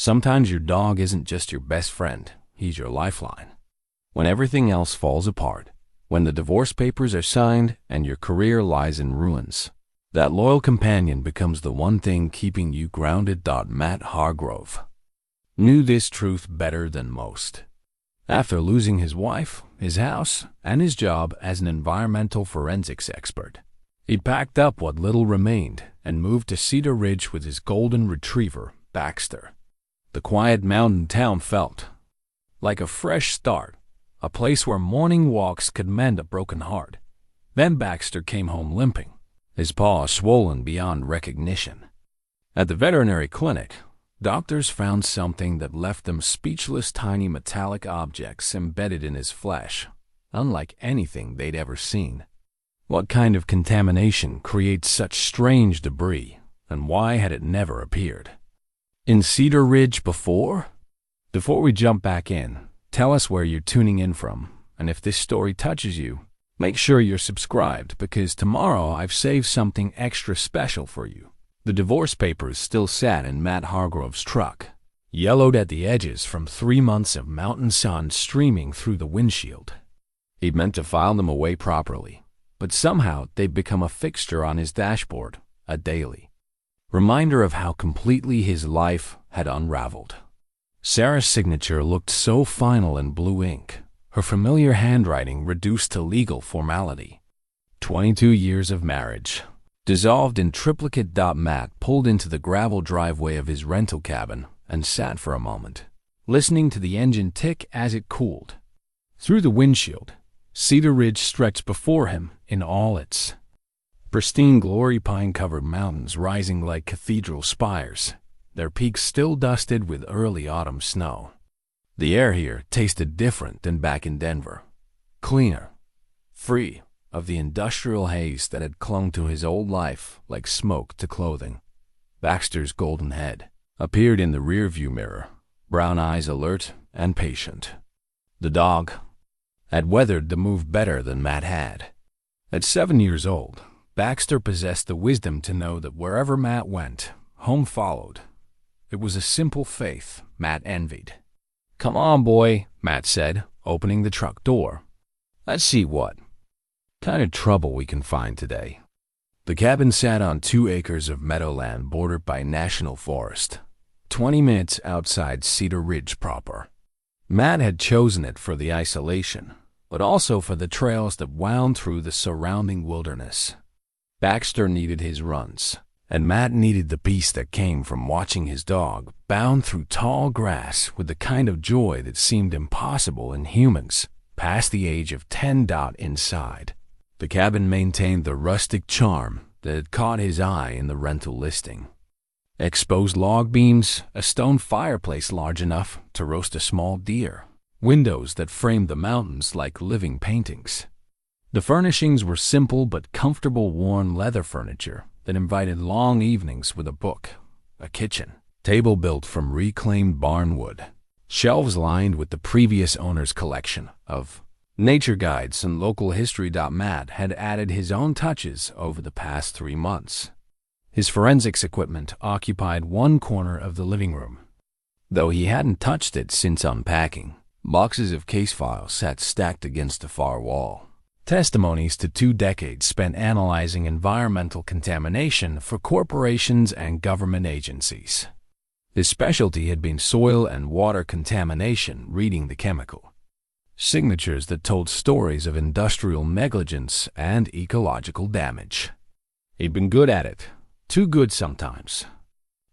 Sometimes your dog isn't just your best friend, he's your lifeline. When everything else falls apart, when the divorce papers are signed and your career lies in ruins, that loyal companion becomes the one thing keeping you grounded. Matt Hargrove knew this truth better than most. After losing his wife, his house, and his job as an environmental forensics expert, he packed up what little remained and moved to Cedar Ridge with his golden retriever, Baxter. The quiet mountain town felt like a fresh start, a place where morning walks could mend a broken heart. Then Baxter came home limping, his paws swollen beyond recognition. At the veterinary clinic, doctors found something that left them speechless: tiny metallic objects embedded in his flesh, unlike anything they'd ever seen. What kind of contamination creates such strange debris, and why had it never appeared in Cedar Ridge before? Before we jump back in, tell us where you're tuning in from, and if this story touches you, make sure you're subscribed, because tomorrow I've saved something extra special for you. The divorce papers still sat in Matt Hargrove's truck, yellowed at the edges from 3 months of mountain sun streaming through the windshield. He'd meant to file them away properly, but somehow they'd become a fixture on his dashboard, a daily reminder of how completely his life had unraveled. Sarah's signature looked so final in blue ink, her familiar handwriting reduced to legal formality. 22 years of marriage dissolved in triplicate. Matt pulled into the gravel driveway of his rental cabin and sat for a moment, listening to the engine tick as it cooled. Through the windshield, Cedar Ridge stretched before him in all its pristine glory, pine-covered mountains rising like cathedral spires, their peaks still dusted with early autumn snow. The air here tasted different than back in Denver, cleaner, free of the industrial haze that had clung to his old life like smoke to clothing. Baxter's golden head appeared in the rearview mirror, brown eyes alert and patient. The dog had weathered the move better than Matt had. At 7 years old, Baxter possessed the wisdom to know that wherever Matt went, home followed. It was a simple faith Matt envied. "Come on, boy," Matt said, opening the truck door. "Let's see what kind of trouble we can find today." The cabin sat on 2 acres of meadowland bordered by national forest, 20 minutes outside Cedar Ridge proper. Matt had chosen it for the isolation, but also for the trails that wound through the surrounding wilderness. Baxter needed his runs, and Matt needed the peace that came from watching his dog bound through tall grass with the kind of joy that seemed impossible in humans past the age of 10. Inside, the cabin maintained the rustic charm that had caught his eye in the rental listing. Exposed log beams, a stone fireplace large enough to roast a small deer, windows that framed the mountains like living paintings. The furnishings were simple but comfortable worn leather furniture that invited long evenings with a book, a kitchen table built from reclaimed barn wood, shelves lined with the previous owner's collection of nature guides and local history. Matt had added his own touches over the past 3 months. His forensics equipment occupied one corner of the living room, though he hadn't touched it since unpacking. Boxes of case files sat stacked against the far wall, testimonies to 2 decades spent analyzing environmental contamination for corporations and government agencies. His specialty had been soil and water contamination, reading the chemical signatures that told stories of industrial negligence and ecological damage. He'd been good at it, too good sometimes.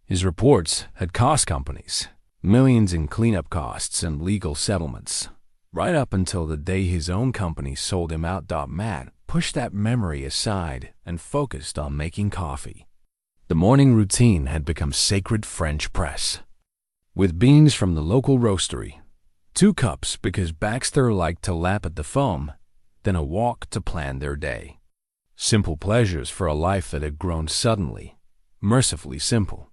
His reports had cost companies millions in cleanup costs and legal settlements, right up until the day his own company sold him out. Matt pushed that memory aside and focused on making coffee. The morning routine had become sacred French press, with beans from the local roastery, 2 cups because Baxter liked to lap at the foam, then a walk to plan their day. Simple pleasures for a life that had grown suddenly, mercifully simple.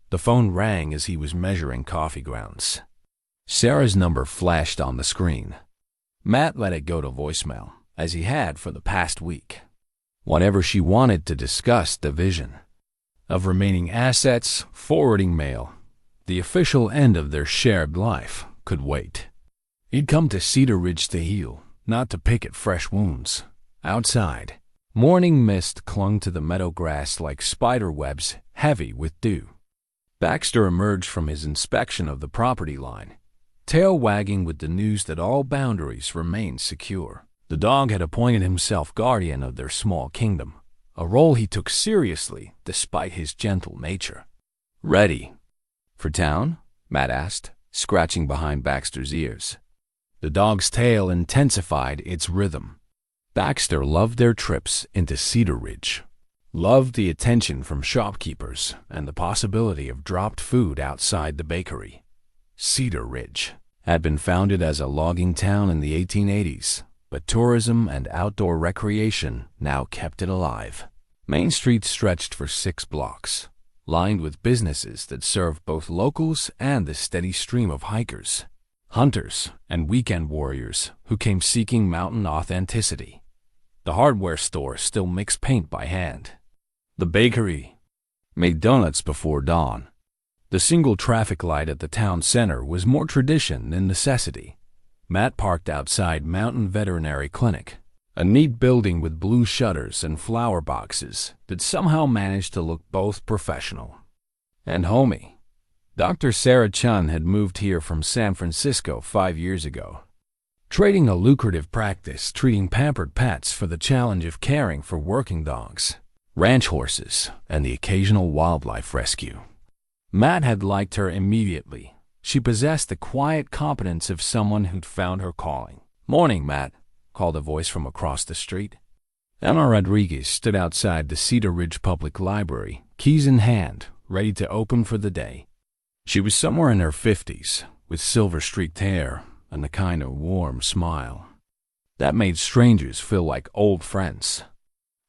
The phone rang as he was measuring coffee grounds. Sarah's number flashed on the screen. Matt let it go to voicemail, as he had for the past week. Whatever she wanted to discuss, division of remaining assets, forwarding mail, The official end of their shared life could wait. He'd come to Cedar Ridge to heal, not to pick at fresh wounds. Outside, morning mist clung to the meadow grass like spider webs heavy with dew. Baxter emerged from his inspection of the property line, tail wagging with the news that all boundaries remained secure. The dog had appointed himself guardian of their small kingdom, a role he took seriously despite his gentle nature. "Ready for town?" Matt asked, scratching behind Baxter's ears. The dog's tail intensified its rhythm. Baxter loved their trips into Cedar Ridge, loved the attention from shopkeepers and the possibility of dropped food outside the bakery. Cedar Ridge had been founded as a logging town in the 1880s, but tourism and outdoor recreation now kept it alive. Main Street stretched for 6 blocks, lined with businesses that served both locals and the steady stream of hikers, hunters, and weekend warriors who came seeking mountain authenticity. The hardware store still mixed paint by hand. The bakery made donuts before dawn. The single traffic light at the town center was more tradition than necessity. Matt parked outside Mountain Veterinary Clinic, a neat building with blue shutters and flower boxes that somehow managed to look both professional and homey. Dr. Sarah Chun had moved here from San Francisco 5 years ago, trading a lucrative practice treating pampered pets for the challenge of caring for working dogs, ranch horses, and the occasional wildlife rescue. Matt had liked her immediately. She possessed the quiet competence of someone who'd found her calling. "Morning, Matt," called a voice from across the street. Emma Rodriguez stood outside the Cedar Ridge Public Library, keys in hand, ready to open for the day. She was somewhere in her 50s, with silver-streaked hair and a kind of warm smile that made strangers feel like old friends.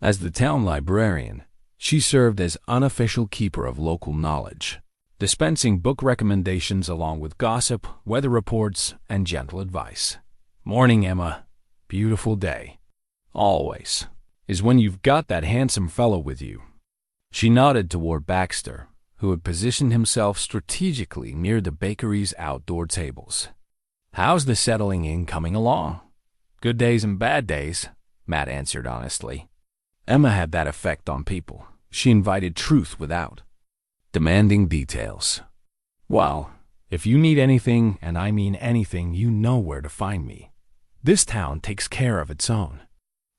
As the town librarian, she served as unofficial keeper of local knowledge, dispensing book recommendations along with gossip, weather reports, and gentle advice. "Morning, Emma. Beautiful day. Always is when you've got that handsome fellow with you." She nodded toward Baxter, who had positioned himself strategically near the bakery's outdoor tables. "How's the settling in coming along?" "Good days and bad days," Matt answered honestly. Emma had that effect on people. She invited truth without demanding details. "Well, if you need anything, and I mean anything, you know where to find me. This town takes care of its own."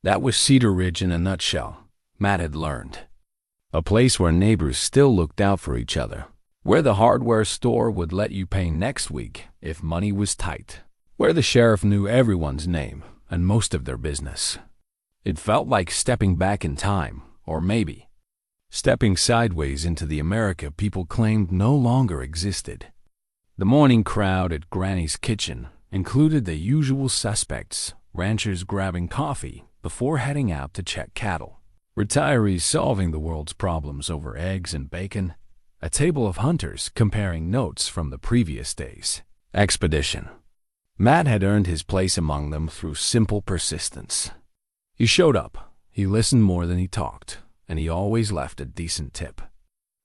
That was Cedar Ridge in a nutshell, Matt had learned. A place where neighbors still looked out for each other, where the hardware store would let you pay next week if money was tight, where the sheriff knew everyone's name and most of their business. It felt like stepping back in time, or maybe stepping sideways into the America people claimed no longer existed. The morning crowd at Granny's kitchen included the usual suspects, ranchers grabbing coffee before heading out to check cattle, retirees solving the world's problems over eggs and bacon, a table of hunters comparing notes from the previous day's expedition. Matt had earned his place among them through simple persistence. He showed up, he listened more than he talked, and he always left a decent tip.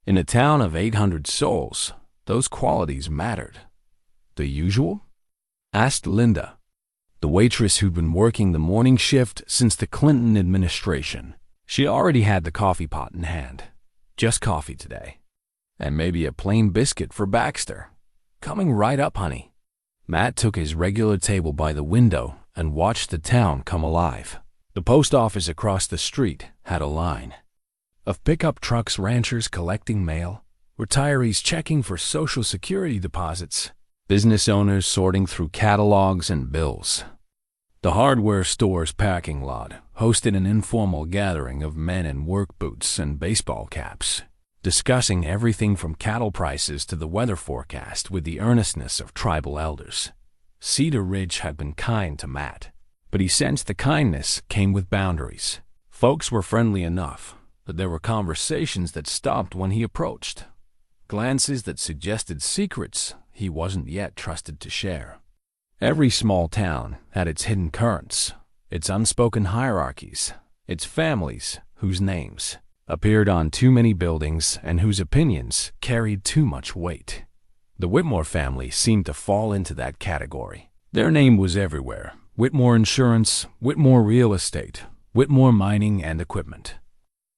In a town of 800 souls, those qualities mattered. "The usual?" asked Linda, the waitress who'd been working the morning shift since the Clinton administration. She already had the coffee pot in hand. "Just coffee today. And maybe a plain biscuit for Baxter." "Coming right up, honey." Matt took his regular table by the window and watched the town come alive. The post office across the street had a line of pickup trucks, ranchers collecting mail, retirees checking for Social Security deposits, business owners sorting through catalogs and bills. The hardware store's parking lot hosted an informal gathering of men in work boots and baseball caps, discussing everything from cattle prices to the weather forecast with the earnestness of tribal elders. Cedar Ridge had been kind to Matt, but he sensed the kindness came with boundaries. Folks were friendly enough, but there were conversations that stopped when he approached, glances that suggested secrets he wasn't yet trusted to share. Every small town had its hidden currents, its unspoken hierarchies, its families whose names appeared on too many buildings and whose opinions carried too much weight. The Whitmore family seemed to fall into that category. Their name was everywhere. Whitmore Insurance, Whitmore Real Estate, Whitmore Mining and Equipment.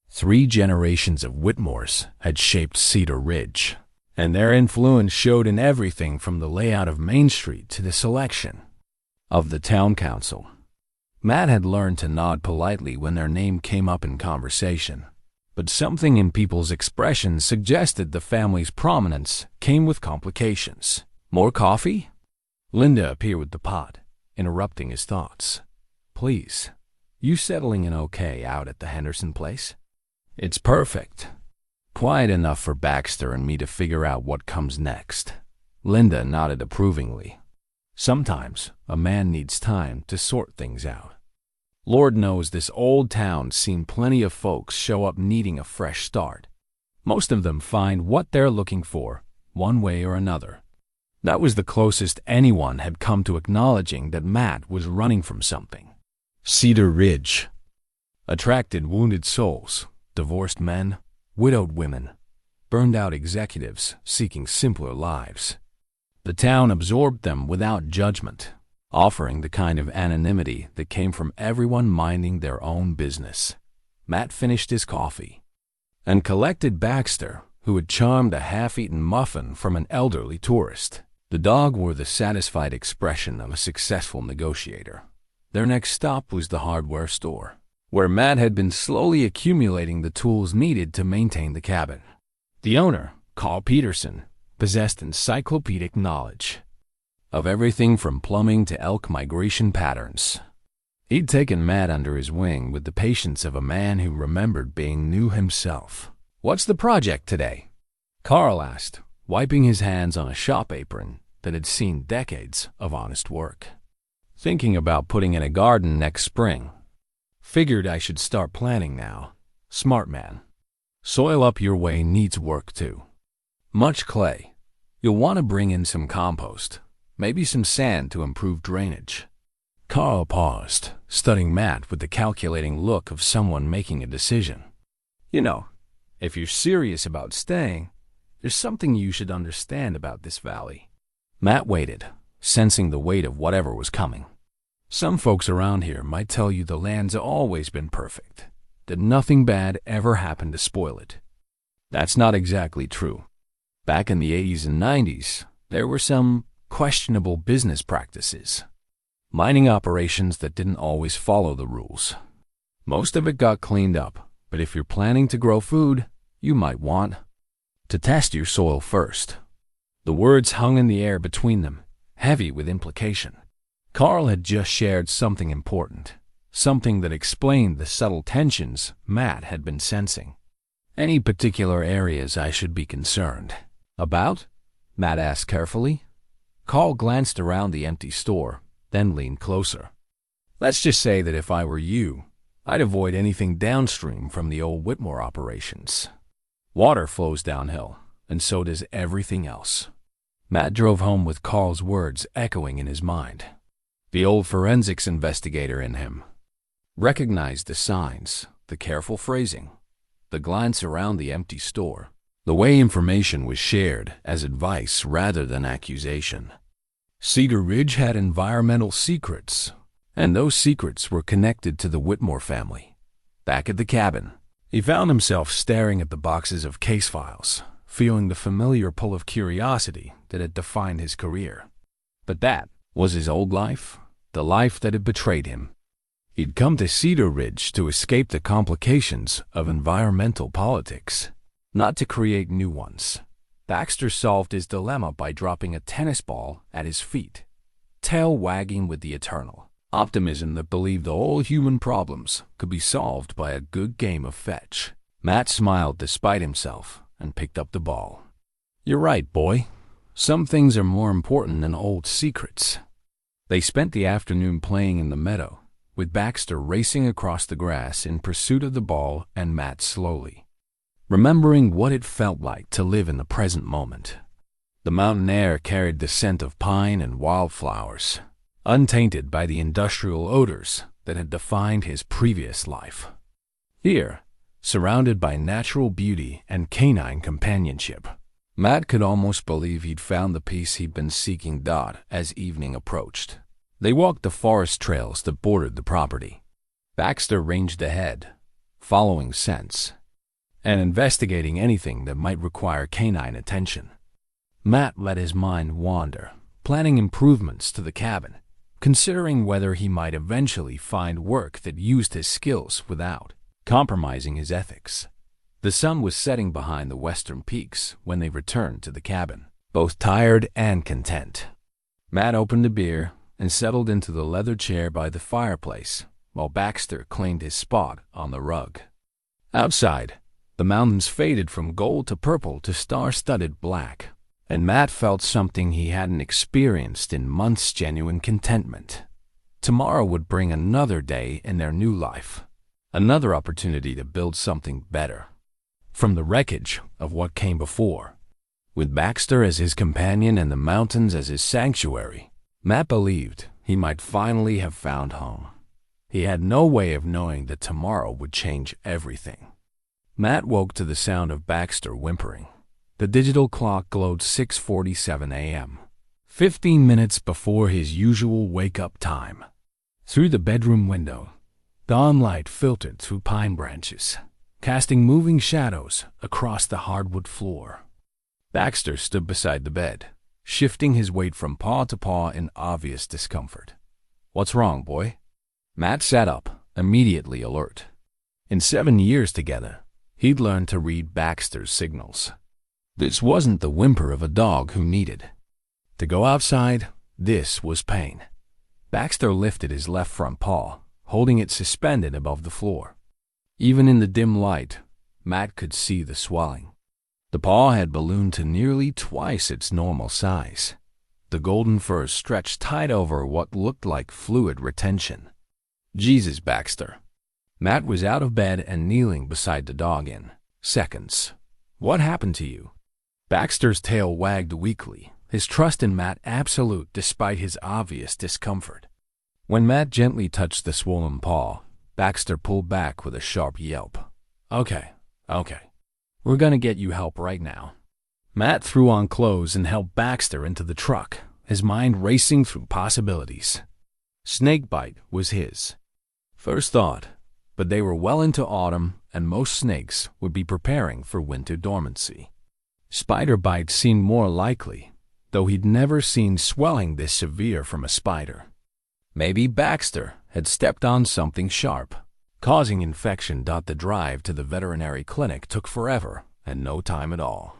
3 generations of Whitmores had shaped Cedar Ridge, and their influence showed in everything from the layout of Main Street to the selection of the town council. Matt had learned to nod politely when their name came up in conversation, but something in people's expressions suggested the family's prominence came with complications. More coffee? Linda appeared with the pot, interrupting his thoughts. Please, you settling in okay out at the Henderson place? It's perfect. Quiet enough for Baxter and me to figure out what comes next. Linda nodded approvingly. Sometimes a man needs time to sort things out. Lord knows this old town's seen plenty of folks show up needing a fresh start. Most of them find what they're looking for, one way or another. That was the closest anyone had come to acknowledging that Matt was running from something. Cedar Ridge attracted wounded souls, divorced men, widowed women, burned-out executives seeking simpler lives. The town absorbed them without judgment, offering the kind of anonymity that came from everyone minding their own business. Matt finished his coffee and collected Baxter, who had charmed a half-eaten muffin from an elderly tourist. The dog wore the satisfied expression of a successful negotiator. Their next stop was the hardware store, where Matt had been slowly accumulating the tools needed to maintain the cabin. The owner, Carl Peterson, possessed encyclopedic knowledge of everything from plumbing to elk migration patterns. He'd taken Matt under his wing with the patience of a man who remembered being new himself. What's the project today? Carl asked, wiping his hands on a shop apron that had seen decades of honest work. Thinking about putting in a garden next spring. Figured I should start planning now. Smart man. Soil up your way needs work too. Much clay. You'll want to bring in some compost, maybe some sand to improve drainage. Carl paused, studying Matt with the calculating look of someone making a decision. You know, if you're serious about staying, there's something you should understand about this valley. Matt waited, sensing the weight of whatever was coming. Some folks around here might tell you the land's always been perfect, that nothing bad ever happened to spoil it. That's not exactly true. Back in the 80s and 90s, there were some questionable business practices. Mining operations that didn't always follow the rules. Most of it got cleaned up, but if you're planning to grow food, you might want to test your soil first. The words hung in the air between them, heavy with implication. Carl had just shared something important, something that explained the subtle tensions Matt had been sensing. Any particular areas I should be concerned about? Matt asked carefully. Carl glanced around the empty store, then leaned closer. Let's just say that if I were you, I'd avoid anything downstream from the old Whitmore operations. Water flows downhill, and so does everything else. Matt drove home with Carl's words echoing in his mind. The old forensics investigator in him recognized the signs, the careful phrasing, the glance around the empty store, the way information was shared as advice rather than accusation. Cedar Ridge had environmental secrets, and those secrets were connected to the Whitmore family. Back at the cabin, he found himself staring at the boxes of case files, feeling the familiar pull of curiosity that had defined his career. But that was his old life, the life that had betrayed him. He'd come to Cedar Ridge to escape the complications of environmental politics, not to create new ones. Baxter solved his dilemma by dropping a tennis ball at his feet, tail wagging with the eternal optimism that believed all human problems could be solved by a good game of fetch. Matt smiled despite himself and picked up the ball. You're right, boy. Some things are more important than old secrets. They spent the afternoon playing in the meadow, with Baxter racing across the grass in pursuit of the ball and Matt slowly, remembering what it felt like to live in the present moment. The mountain air carried the scent of pine and wildflowers, untainted by the industrial odors that had defined his previous life. Here, surrounded by natural beauty and canine companionship, Matt could almost believe he'd found the peace he'd been seeking. As evening approached, they walked the forest trails that bordered the property. Baxter ranged ahead, following scents and investigating anything that might require canine attention. Matt let his mind wander, planning improvements to the cabin, considering whether he might eventually find work that used his skills without compromising his ethics. The sun was setting behind the western peaks when they returned to the cabin, both tired and content. Matt opened a beer and settled into the leather chair by the fireplace, while Baxter claimed his spot on the rug. Outside, the mountains faded from gold to purple to star-studded black, and Matt felt something he hadn't experienced in months: genuine contentment. Tomorrow would bring another day in their new life, another opportunity to build something better from the wreckage of what came before. With Baxter as his companion and the mountains as his sanctuary, Matt believed he might finally have found home. He had no way of knowing that tomorrow would change everything. Matt woke to the sound of Baxter whimpering. The digital clock glowed 6:47 a.m., 15 minutes before his usual wake-up time. Through the bedroom window, dawn light filtered through pine branches, casting moving shadows across the hardwood floor. Baxter stood beside the bed, shifting his weight from paw to paw in obvious discomfort. "What's wrong, boy?" Matt sat up, immediately alert. In 7 years together, he'd learned to read Baxter's signals. This wasn't the whimper of a dog who needed to go outside. This was pain. Baxter lifted his left front paw, holding it suspended above the floor. Even in the dim light, Matt could see the swelling. The paw had ballooned to nearly twice its normal size. The golden fur stretched tight over what looked like fluid retention. "Jesus, Baxter." Matt was out of bed and kneeling beside the dog in seconds. "What happened to you?" Baxter's tail wagged weakly, his trust in Matt absolute despite his obvious discomfort. When Matt gently touched the swollen paw, Baxter pulled back with a sharp yelp. Okay. We're gonna get you help right now." Matt threw on clothes and helped Baxter into the truck, his mind racing through possibilities. Snakebite was his first thought, but they were well into autumn and most snakes would be preparing for winter dormancy. Spider bite seemed more likely, though he'd never seen swelling this severe from a spider. Maybe Baxter had stepped on something sharp, causing infection. The drive to the veterinary clinic took forever and no time at all.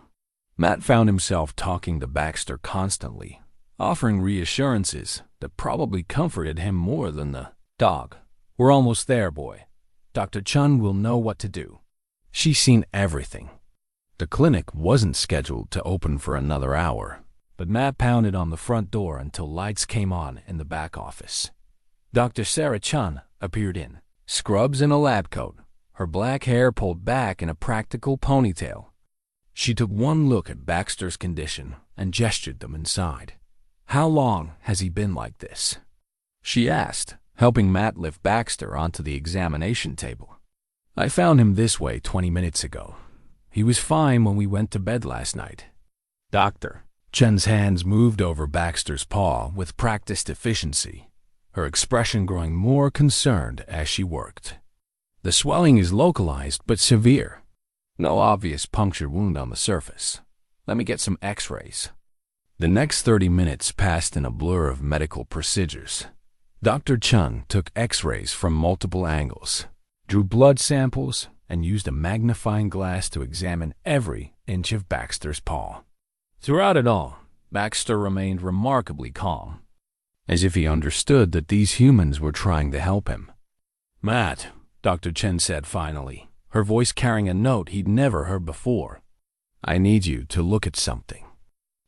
Matt found himself talking to Baxter constantly, offering reassurances that probably comforted him more than the dog. "We're almost there, boy. Dr. Chun will know what to do. She's seen everything." The clinic wasn't scheduled to open for another hour, but Matt pounded on the front door until lights came on in the back office. Dr. Sarah Chun appeared in scrubs and a lab coat, her black hair pulled back in a practical ponytail. She took one look at Baxter's condition and gestured them inside. "How long has he been like this?" she asked, helping Matt lift Baxter onto the examination table. "I found him this way 20 minutes ago. He was fine when we went to bed last night." Dr. Chen's hands moved over Baxter's paw with practiced efficiency, her expression growing more concerned as she worked. "The swelling is localized but severe. No obvious puncture wound on the surface. Let me get some x-rays." The next 30 minutes passed in a blur of medical procedures. Dr. Chun took x-rays from multiple angles, drew blood samples, and used a magnifying glass to examine every inch of Baxter's paw. Throughout it all, Baxter remained remarkably calm, as if he understood that these humans were trying to help him. "Matt," Dr. Chen said finally, her voice carrying a note he'd never heard before, "I need you to look at something."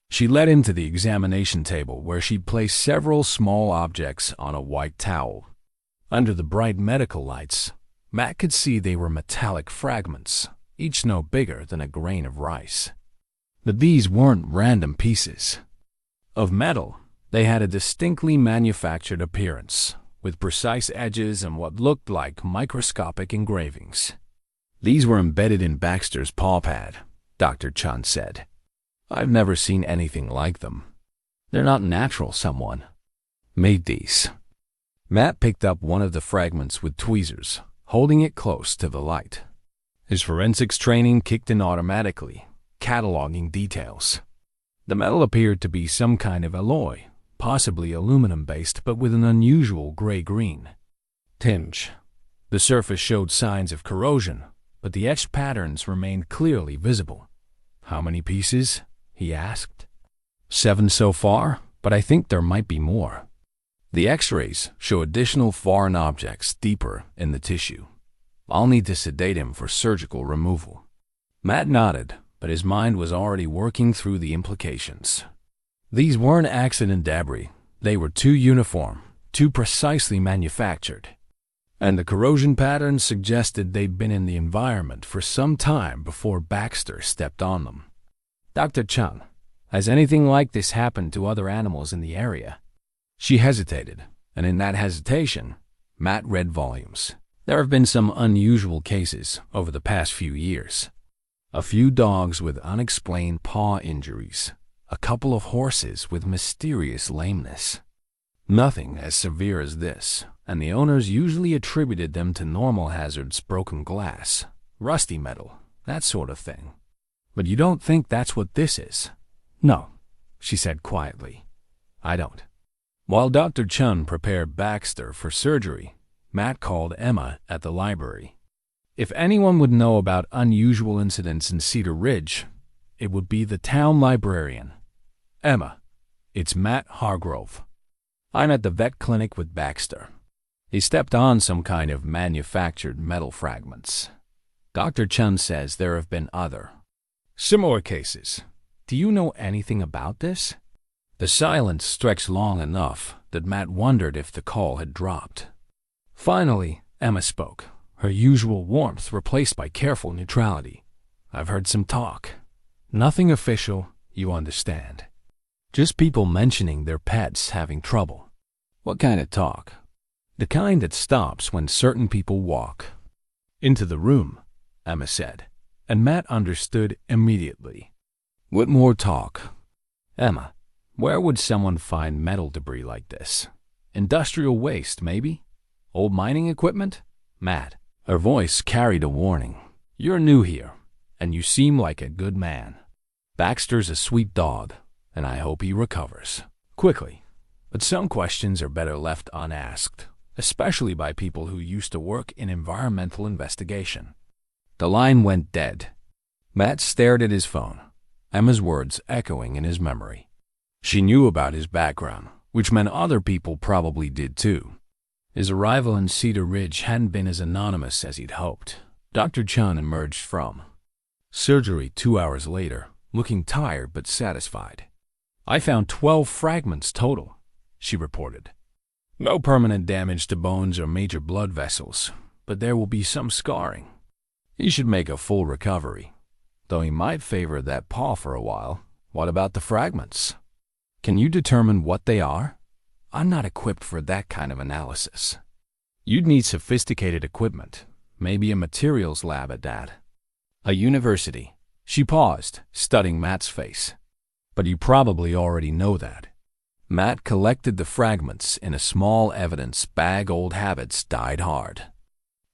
She led him to the examination table where she'd placed several small objects on a white towel. Under the bright medical lights, Matt could see they were metallic fragments, each no bigger than a grain of rice. But these weren't random pieces of metal. They had a distinctly manufactured appearance, with precise edges and what looked like microscopic engravings. "These were embedded in Baxter's paw pad," Dr. Chun said. I've never seen anything like them. They're not natural. Someone made these. Matt picked up one of the fragments with tweezers, holding it close to the light. His forensics training kicked in automatically, cataloging details. The metal appeared to be some kind of alloy, possibly aluminum-based, but with an unusual gray-green tinge. The surface showed signs of corrosion, but the etched patterns remained clearly visible. "How many pieces?" he asked. "7 so far, but I think there might be more." The X-rays show additional foreign objects deeper in the tissue. "I'll need to sedate him for surgical removal." Matt nodded, but his mind was already working through the implications. These weren't accident debris. They were too uniform, too precisely manufactured. And the corrosion patterns suggested they'd been in the environment for some time before Baxter stepped on them. "Dr. Chung, has anything like this happened to other animals in the area?" She hesitated, and in that hesitation, Matt read volumes. There have been some unusual cases over the past few years. A few dogs with unexplained paw injuries, a couple of horses with mysterious lameness. Nothing as severe as this, and the owners usually attributed them to normal hazards: broken glass, rusty metal, that sort of thing. But you don't think that's what this is? "No," she said quietly. "I don't." While Dr. Chun prepared Baxter for surgery, Matt called Emma at the library. If anyone would know about unusual incidents in Cedar Ridge, it would be the town librarian. "Emma, it's Matt Hargrove. I'm at the vet clinic with Baxter. He stepped on some kind of manufactured metal fragments. Dr. Chun says there have been other similar cases. Do you know anything about this?" The silence stretched long enough that Matt wondered if the call had dropped. Finally, Emma spoke, her usual warmth replaced by careful neutrality. "I've heard some talk. Nothing official, you understand. Just people mentioning their pets having trouble." "What kind of talk?" "The kind that stops when certain people walk into the room," Emma said, and Matt understood immediately. "What more talk?" "Emma, where would someone find metal debris like this? Industrial waste, maybe? Old mining equipment?" "Matt," her voice carried a warning, "you're new here, and you seem like a good man. Baxter's a sweet dog, and I hope he recovers quickly. But some questions are better left unasked, especially by people who used to work in environmental investigation." The line went dead. Matt stared at his phone, Emma's words echoing in his memory. She knew about his background, which meant other people probably did too. His arrival in Cedar Ridge hadn't been as anonymous as he'd hoped. Dr. Chun emerged from surgery 2 hours later, looking tired but satisfied. "I found 12 fragments total," she reported. "No permanent damage to bones or major blood vessels, but there will be some scarring. He should make a full recovery, though he might favor that paw for a while." "What about the fragments? Can you determine what they are?" "I'm not equipped for that kind of analysis." "You'd need sophisticated equipment, maybe a materials lab at that. A university." She paused, studying Matt's face. "But you probably already know that." Matt collected the fragments in a small evidence bag. Old habits died hard.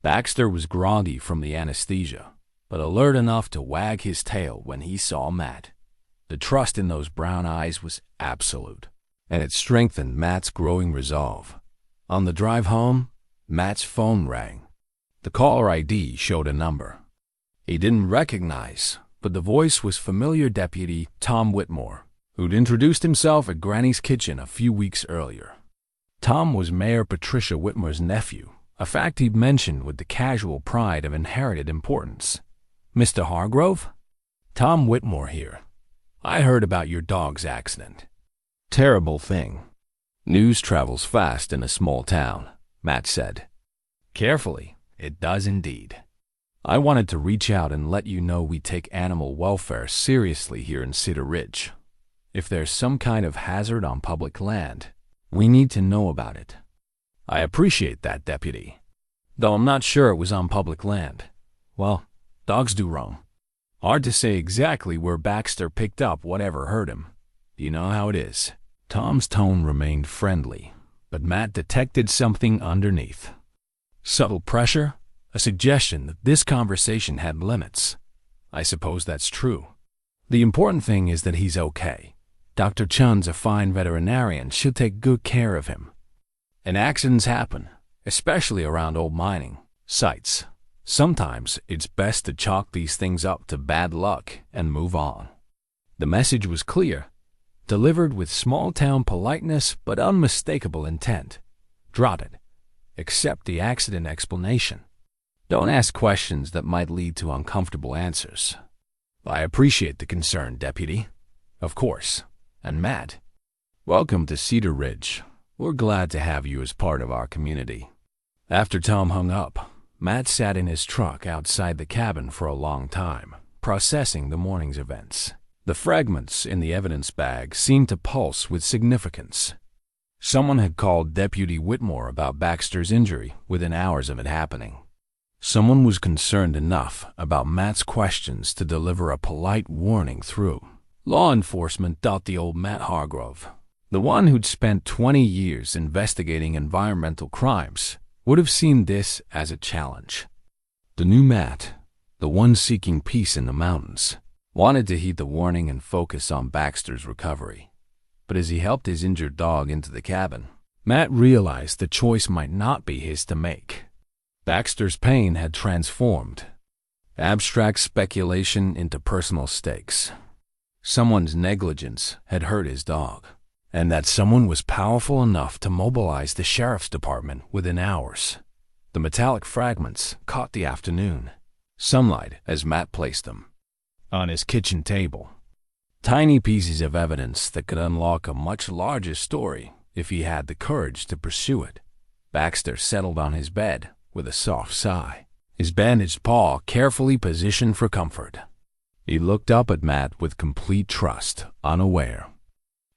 Baxter was groggy from the anesthesia, but alert enough to wag his tail when he saw Matt. The trust in those brown eyes was absolute, and it strengthened Matt's growing resolve. On the drive home, Matt's phone rang. The caller ID showed a number he didn't recognize, but the voice was familiar: Deputy Tom Whitmore, who'd introduced himself at Granny's kitchen a few weeks earlier. Tom was Mayor Patricia Whitmore's nephew, a fact he'd mentioned with the casual pride of inherited importance. "Mr. Hargrove? Tom Whitmore here. I heard about your dog's accident." "Terrible thing. News travels fast in a small town," Matt said. "Carefully, it does indeed. I wanted to reach out and let you know we take animal welfare seriously here in Cedar Ridge. If there's some kind of hazard on public land, we need to know about it." "I appreciate that, Deputy. Though I'm not sure it was on public land. Well, dogs do roam." Hard to say exactly where Baxter picked up whatever hurt him. You know how it is. Tom's tone remained friendly, but Matt detected something underneath. Subtle pressure? A suggestion that this conversation had limits. I suppose that's true. The important thing is that he's okay. Dr. Chun's a fine veterinarian. She'll take good care of him. And accidents happen, especially around old mining sites. Sometimes it's best to chalk these things up to bad luck and move on. The message was clear, delivered with small-town politeness but unmistakable intent. Drotted. Accept the accident explanation. Don't ask questions that might lead to uncomfortable answers. I appreciate the concern, Deputy. Of course. And Matt, welcome to Cedar Ridge. We're glad to have you as part of our community. After Tom hung up, Matt sat in his truck outside the cabin for a long time, processing the morning's events. The fragments in the evidence bag seemed to pulse with significance. Someone had called Deputy Whitmore about Baxter's injury within hours of it happening. Someone was concerned enough about Matt's questions to deliver a polite warning through. Law enforcement thought the old Matt Hargrove, the one who'd spent 20 years investigating environmental crimes, would have seen this as a challenge. The new Matt, the one seeking peace in the mountains, wanted to heed the warning and focus on Baxter's recovery. But as he helped his injured dog into the cabin, Matt realized the choice might not be his to make. Baxter's pain had transformed abstract speculation into personal stakes. Someone's negligence had hurt his dog, and that someone was powerful enough to mobilize the sheriff's department within hours. The metallic fragments caught the afternoon sunlight as Matt placed them on his kitchen table. Tiny pieces of evidence that could unlock a much larger story if he had the courage to pursue it. Baxter settled on his bed with a soft sigh, his bandaged paw carefully positioned for comfort. He looked up at Matt with complete trust, unaware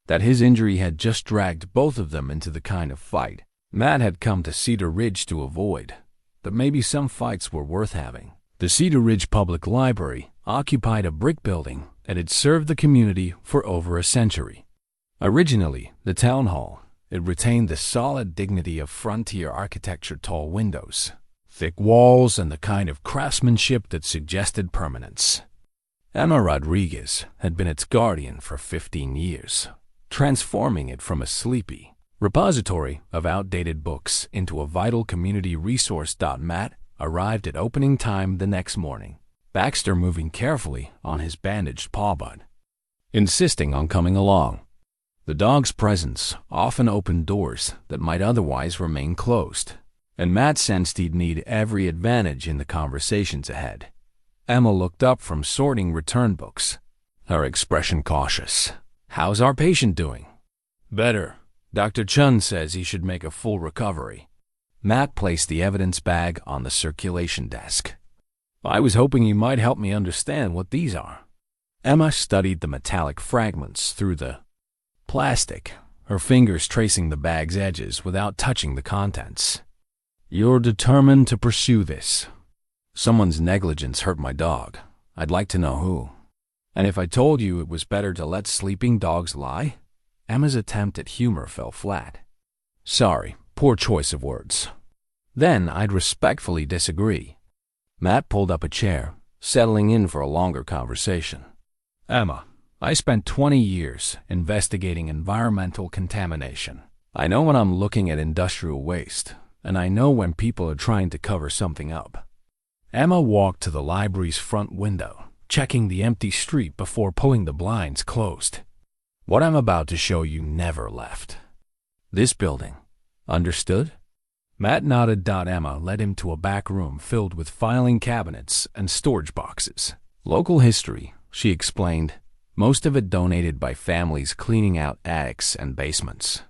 that his injury had just dragged both of them into the kind of fight Matt had come to Cedar Ridge to avoid. But maybe some fights were worth having. The Cedar Ridge Public Library occupied a brick building that had served the community for over a century. Originally, the town hall, it retained the solid dignity of frontier architecture, tall windows, thick walls, and the kind of craftsmanship that suggested permanence. Emma Rodriguez had been its guardian for 15 years, transforming it from a sleepy repository of outdated books into a vital community resource. Matt arrived at opening time the next morning, Baxter moving carefully on his bandaged paw bud, insisting on coming along. The dog's presence often opened doors that might otherwise remain closed, and Matt sensed he'd need every advantage in the conversations ahead. Emma looked up from sorting return books, her expression cautious. "How's our patient doing?" "Better. Dr. Chun says he should make a full recovery." Matt placed the evidence bag on the circulation desk. "I was hoping you might help me understand what these are." Emma studied the metallic fragments through the plastic, her fingers tracing the bag's edges without touching the contents. "You're determined to pursue this. Someone's negligence hurt my dog. I'd like to know who. And if I told you it was better to let sleeping dogs lie?" Emma's attempt at humor fell flat. "Sorry, poor choice of words." "Then I'd respectfully disagree." Matt pulled up a chair, settling in for a longer conversation. "Emma, I spent 20 years investigating environmental contamination. I know when I'm looking at industrial waste, and I know when people are trying to cover something up." Emma walked to the library's front window, checking the empty street before pulling the blinds closed. "What I'm about to show you never left this building. Understood?" Matt nodded. Emma led him to a back room filled with filing cabinets and storage boxes. "Local history," she explained, most of it donated by families cleaning out attics and basements.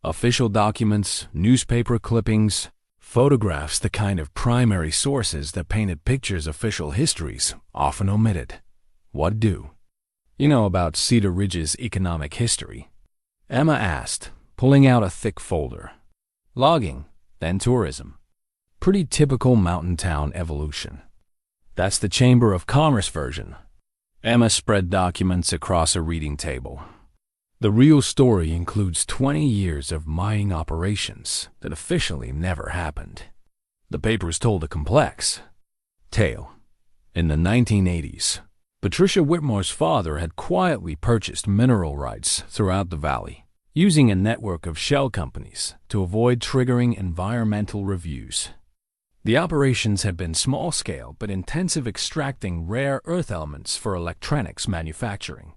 "Official documents, newspaper clippings, photographs, the kind of primary sources that painted pictures official histories often omitted." "What do you know about Cedar Ridge's economic history?" Emma asked, pulling out a thick folder. "Logging, then tourism. Pretty typical mountain town evolution." That's the Chamber of Commerce version. Emma spread documents across a reading table. The real story includes 20 years of mining operations that officially never happened. The papers told a complex tale. In the 1980s, Patricia Whitmore's father had quietly purchased mineral rights throughout the valley, using a network of shell companies to avoid triggering environmental reviews. The operations had been small-scale but intensive, extracting rare earth elements for electronics manufacturing.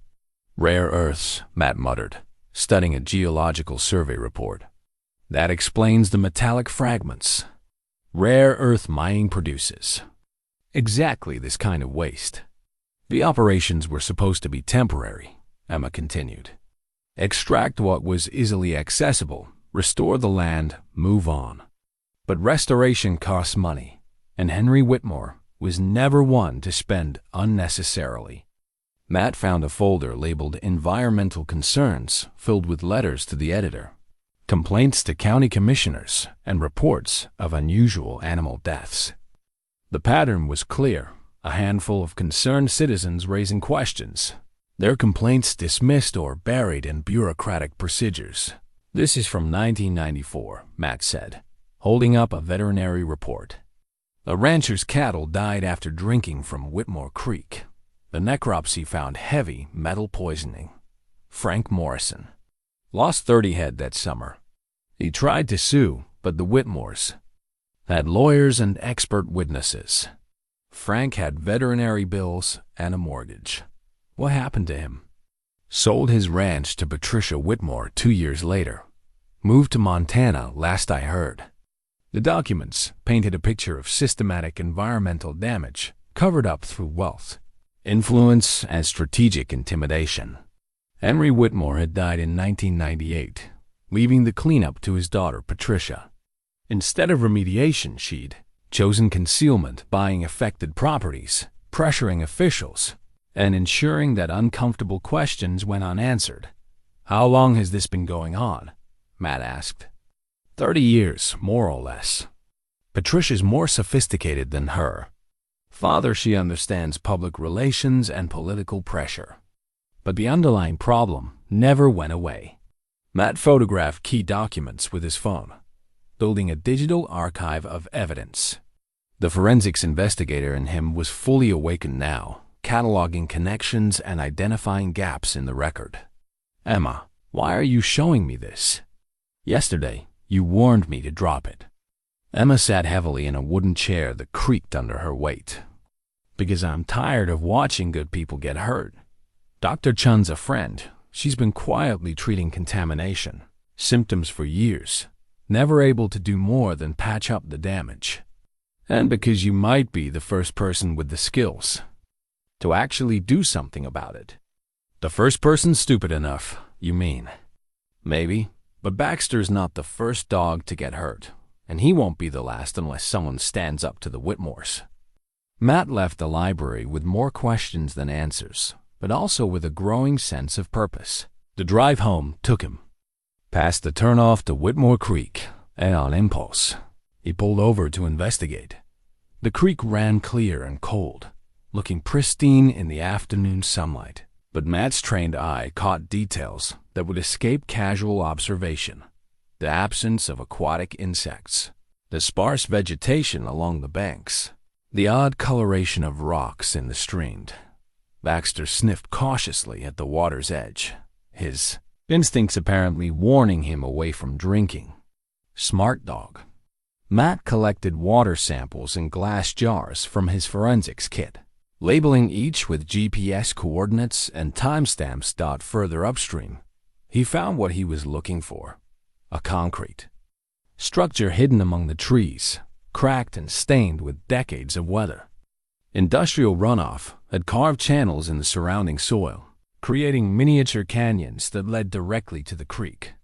Rare earths, Matt muttered, studying a geological survey report. That explains the metallic fragments. Rare earth mining produces exactly this kind of waste. The operations were supposed to be temporary, Emma continued. Extract what was easily accessible, restore the land, move on. But restoration costs money, and Henry Whitmore was never one to spend unnecessarily. Matt found a folder labeled Environmental Concerns filled with letters to the editor, complaints to county commissioners, and reports of unusual animal deaths. The pattern was clear: a handful of concerned citizens raising questions, their complaints dismissed or buried in bureaucratic procedures. This is from 1994, Matt said, holding up a veterinary report. A rancher's cattle died after drinking from Whitmore Creek. The necropsy found heavy metal poisoning. Frank Morrison lost 30 head that summer. He tried to sue, but the Whitmores had lawyers and expert witnesses. Frank had veterinary bills and a mortgage. What happened to him? Sold his ranch to Patricia Whitmore 2 years later. Moved to Montana, last I heard. The documents painted a picture of systematic environmental damage, covered up through wealth, influence, and strategic intimidation. Henry Whitmore had died in 1998, leaving the cleanup to his daughter Patricia. Instead of remediation, she'd chosen concealment, buying affected properties, pressuring officials, and ensuring that uncomfortable questions went unanswered. How long has this been going on? Matt asked. 30 years, more or less. Patricia's more sophisticated than her. Father, she understands public relations and political pressure. But the underlying problem never went away. Matt photographed key documents with his phone, building a digital archive of evidence. The forensics investigator in him was fully awakened now, cataloging connections and identifying gaps in the record. Emma, why are you showing me this? Yesterday, you warned me to drop it. Emma sat heavily in a wooden chair that creaked under her weight. Because I'm tired of watching good people get hurt. Dr. Chun's a friend. She's been quietly treating contamination, symptoms for years, never able to do more than patch up the damage. And because you might be the first person with the skills to actually do something about it. The first person stupid enough, you mean? Maybe, but Baxter's not the first dog to get hurt, and he won't be the last unless someone stands up to the Whitmores. Matt left the library with more questions than answers, but also with a growing sense of purpose. The drive home took him past the turnoff to Whitmore Creek, and on impulse, he pulled over to investigate. The creek ran clear and cold, looking pristine in the afternoon sunlight, but Matt's trained eye caught details that would escape casual observation. The absence of aquatic insects, the sparse vegetation along the banks, the odd coloration of rocks in the stream. Baxter sniffed cautiously at the water's edge, his instincts apparently warning him away from drinking. Smart dog. Matt collected water samples in glass jars from his forensics kit, labeling each with GPS coordinates and timestamps. Further upstream, he found what he was looking for: a concrete structure hidden among the trees, cracked and stained with decades of weather. Industrial runoff had carved channels in the surrounding soil, creating miniature canyons that led directly to the creek.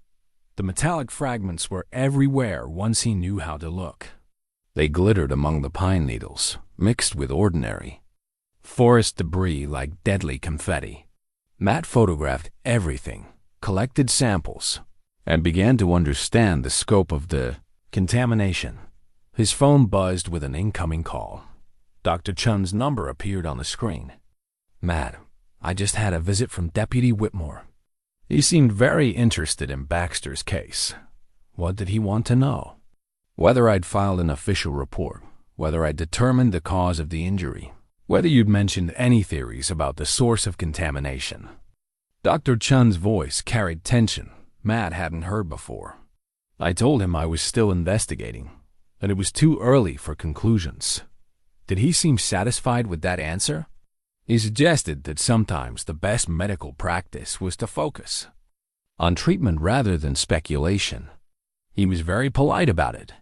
The metallic fragments were everywhere once he knew how to look. They glittered among the pine needles, mixed with ordinary forest debris like deadly confetti. Matt photographed everything, collected samples, and began to understand the scope of the contamination. His phone buzzed with an incoming call. Dr. Chun's number appeared on the screen. "Matt, I just had a visit from Deputy Whitmore. He seemed very interested in Baxter's case. What did he want to know? Whether I'd filed an official report, whether I'd determined the cause of the injury, whether you'd mentioned any theories about the source of contamination." Dr. Chun's voice carried tension Matt hadn't heard before. I told him I was still investigating, that it was too early for conclusions. Did he seem satisfied with that answer? He suggested that sometimes the best medical practice was to focus on treatment rather than speculation. He was very polite about it.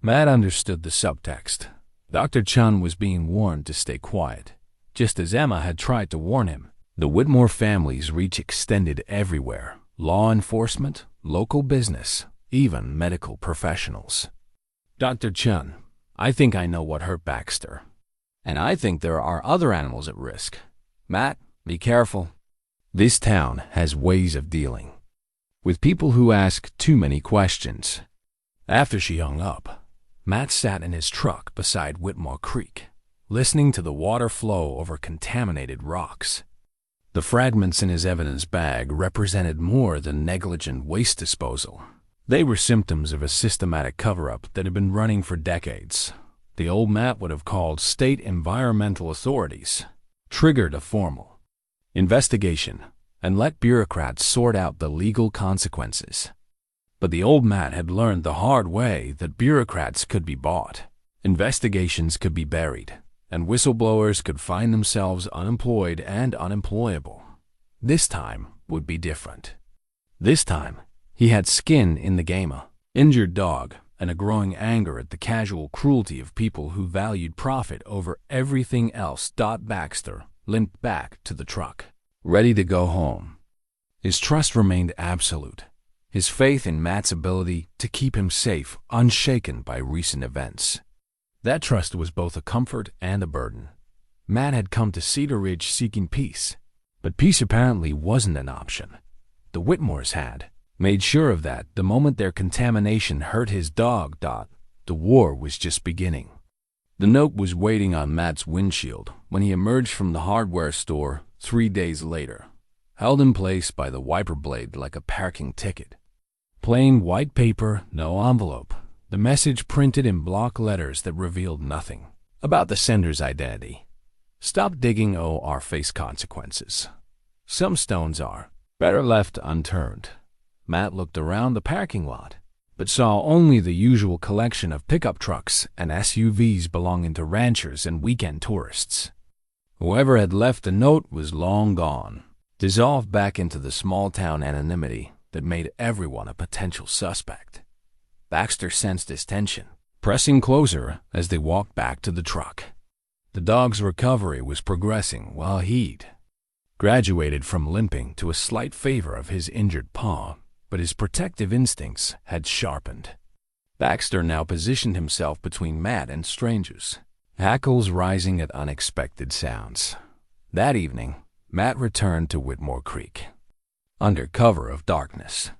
Matt understood the subtext. Dr. Chun was being warned to stay quiet, just as Emma had tried to warn him. The Whitmore family's reach extended everywhere: law enforcement, local business, even medical professionals. "Dr. Chun, I think I know what hurt Baxter. And I think there are other animals at risk. Matt, be careful. This town has ways of dealing with people who ask too many questions." After she hung up, Matt sat in his truck beside Whitmore Creek, listening to the water flow over contaminated rocks. The fragments in his evidence bag represented more than negligent waste disposal. They were symptoms of a systematic cover-up that had been running for decades. The old Matt would have called state environmental authorities, triggered a formal investigation, and let bureaucrats sort out the legal consequences. But the old Matt had learned the hard way that bureaucrats could be bought, investigations could be buried, and whistleblowers could find themselves unemployed and unemployable. This time would be different. This time, he had skin in the game, an injured dog, and a growing anger at the casual cruelty of people who valued profit over everything else. Baxter limped back to the truck, ready to go home. His trust remained absolute, his faith in Matt's ability to keep him safe unshaken by recent events. That trust was both a comfort and a burden. Matt had come to Cedar Ridge seeking peace, but peace apparently wasn't an option. The Whitmores had made sure of that the moment their contamination hurt his dog. The war was just beginning. The note was waiting on Matt's windshield when he emerged from the hardware store 3 days later, held in place by the wiper blade like a parking ticket. Plain white paper, no envelope. The message printed in block letters that revealed nothing about the sender's identity. "Stop digging or face consequences. Some stones are better left unturned." Matt looked around the parking lot, but saw only the usual collection of pickup trucks and SUVs belonging to ranchers and weekend tourists. Whoever had left the note was long gone, dissolved back into the small-town anonymity that made everyone a potential suspect. Baxter sensed his tension, pressing closer as they walked back to the truck. The dog's recovery was progressing while he'd graduated from limping to a slight favor of his injured paw, but his protective instincts had sharpened. Baxter now positioned himself between Matt and strangers, hackles rising at unexpected sounds. That evening, Matt returned to Whitmore Creek, under cover of darkness.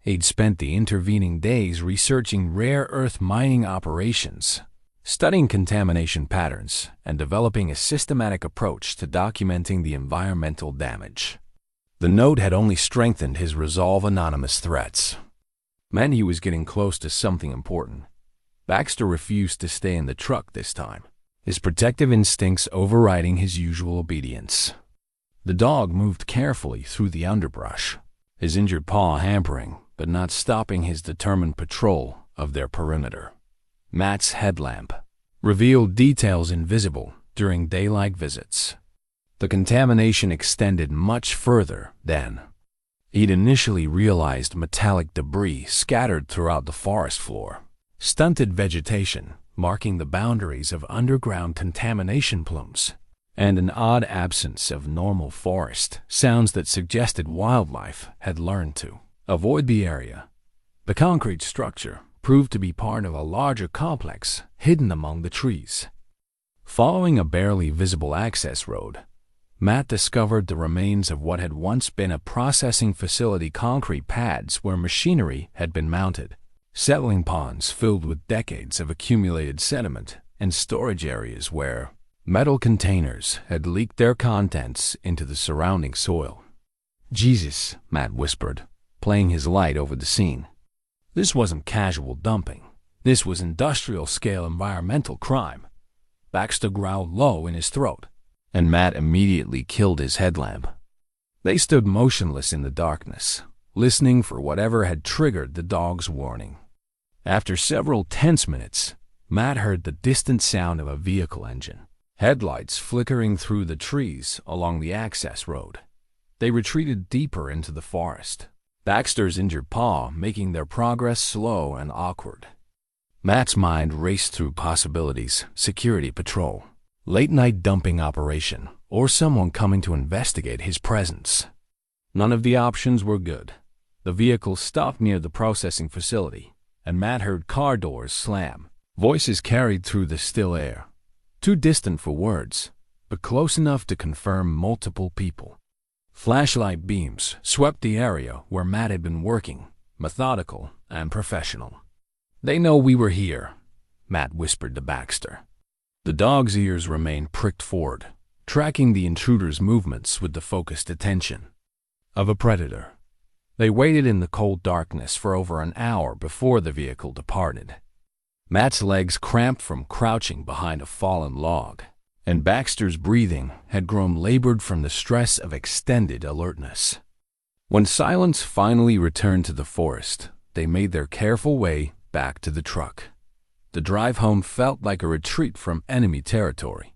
He'd spent the intervening days researching rare earth mining operations, studying contamination patterns, and developing a systematic approach to documenting the environmental damage. The note had only strengthened his resolve. Anonymous threats meant he was getting close to something important. Baxter refused to stay in the truck this time, his protective instincts overriding his usual obedience. The dog moved carefully through the underbrush, his injured paw hampering but not stopping his determined patrol of their perimeter. Matt's headlamp revealed details invisible during daylight visits. The contamination extended much further than he'd initially realized. Metallic debris scattered throughout the forest floor, stunted vegetation marking the boundaries of underground contamination plumes, and an odd absence of normal forest sounds that suggested wildlife had learned to avoid the area. The concrete structure proved to be part of a larger complex hidden among the trees. Following a barely visible access road, Matt discovered the remains of what had once been a processing facility: concrete pads where machinery had been mounted, settling ponds filled with decades of accumulated sediment, and storage areas where Metal containers had leaked their contents into the surrounding soil. "Jesus," Matt whispered, playing his light over the scene. This wasn't casual dumping. This was industrial-scale environmental crime. Baxter growled low in his throat, and Matt immediately killed his headlamp. They stood motionless in the darkness, listening for whatever had triggered the dog's warning. After several tense minutes, Matt heard the distant sound of a vehicle engine, headlights flickering through the trees along the access road. They retreated deeper into the forest, Baxter's injured paw making their progress slow and awkward. Matt's mind raced through possibilities: security patrol, late-night dumping operation, or someone coming to investigate his presence. None of the options were good. The vehicle stopped near the processing facility, and Matt heard car doors slam. Voices carried through the still air, too distant for words, but close enough to confirm multiple people. Flashlight beams swept the area where Matt had been working, methodical and professional. "They know we were here," Matt whispered to Baxter. The dog's ears remained pricked forward, tracking the intruder's movements with the focused attention of a predator. They waited in the cold darkness for over an hour before the vehicle departed. Matt's legs cramped from crouching behind a fallen log, and Baxter's breathing had grown labored from the stress of extended alertness. When silence finally returned to the forest, they made their careful way back to the truck. The drive home felt like a retreat from enemy territory.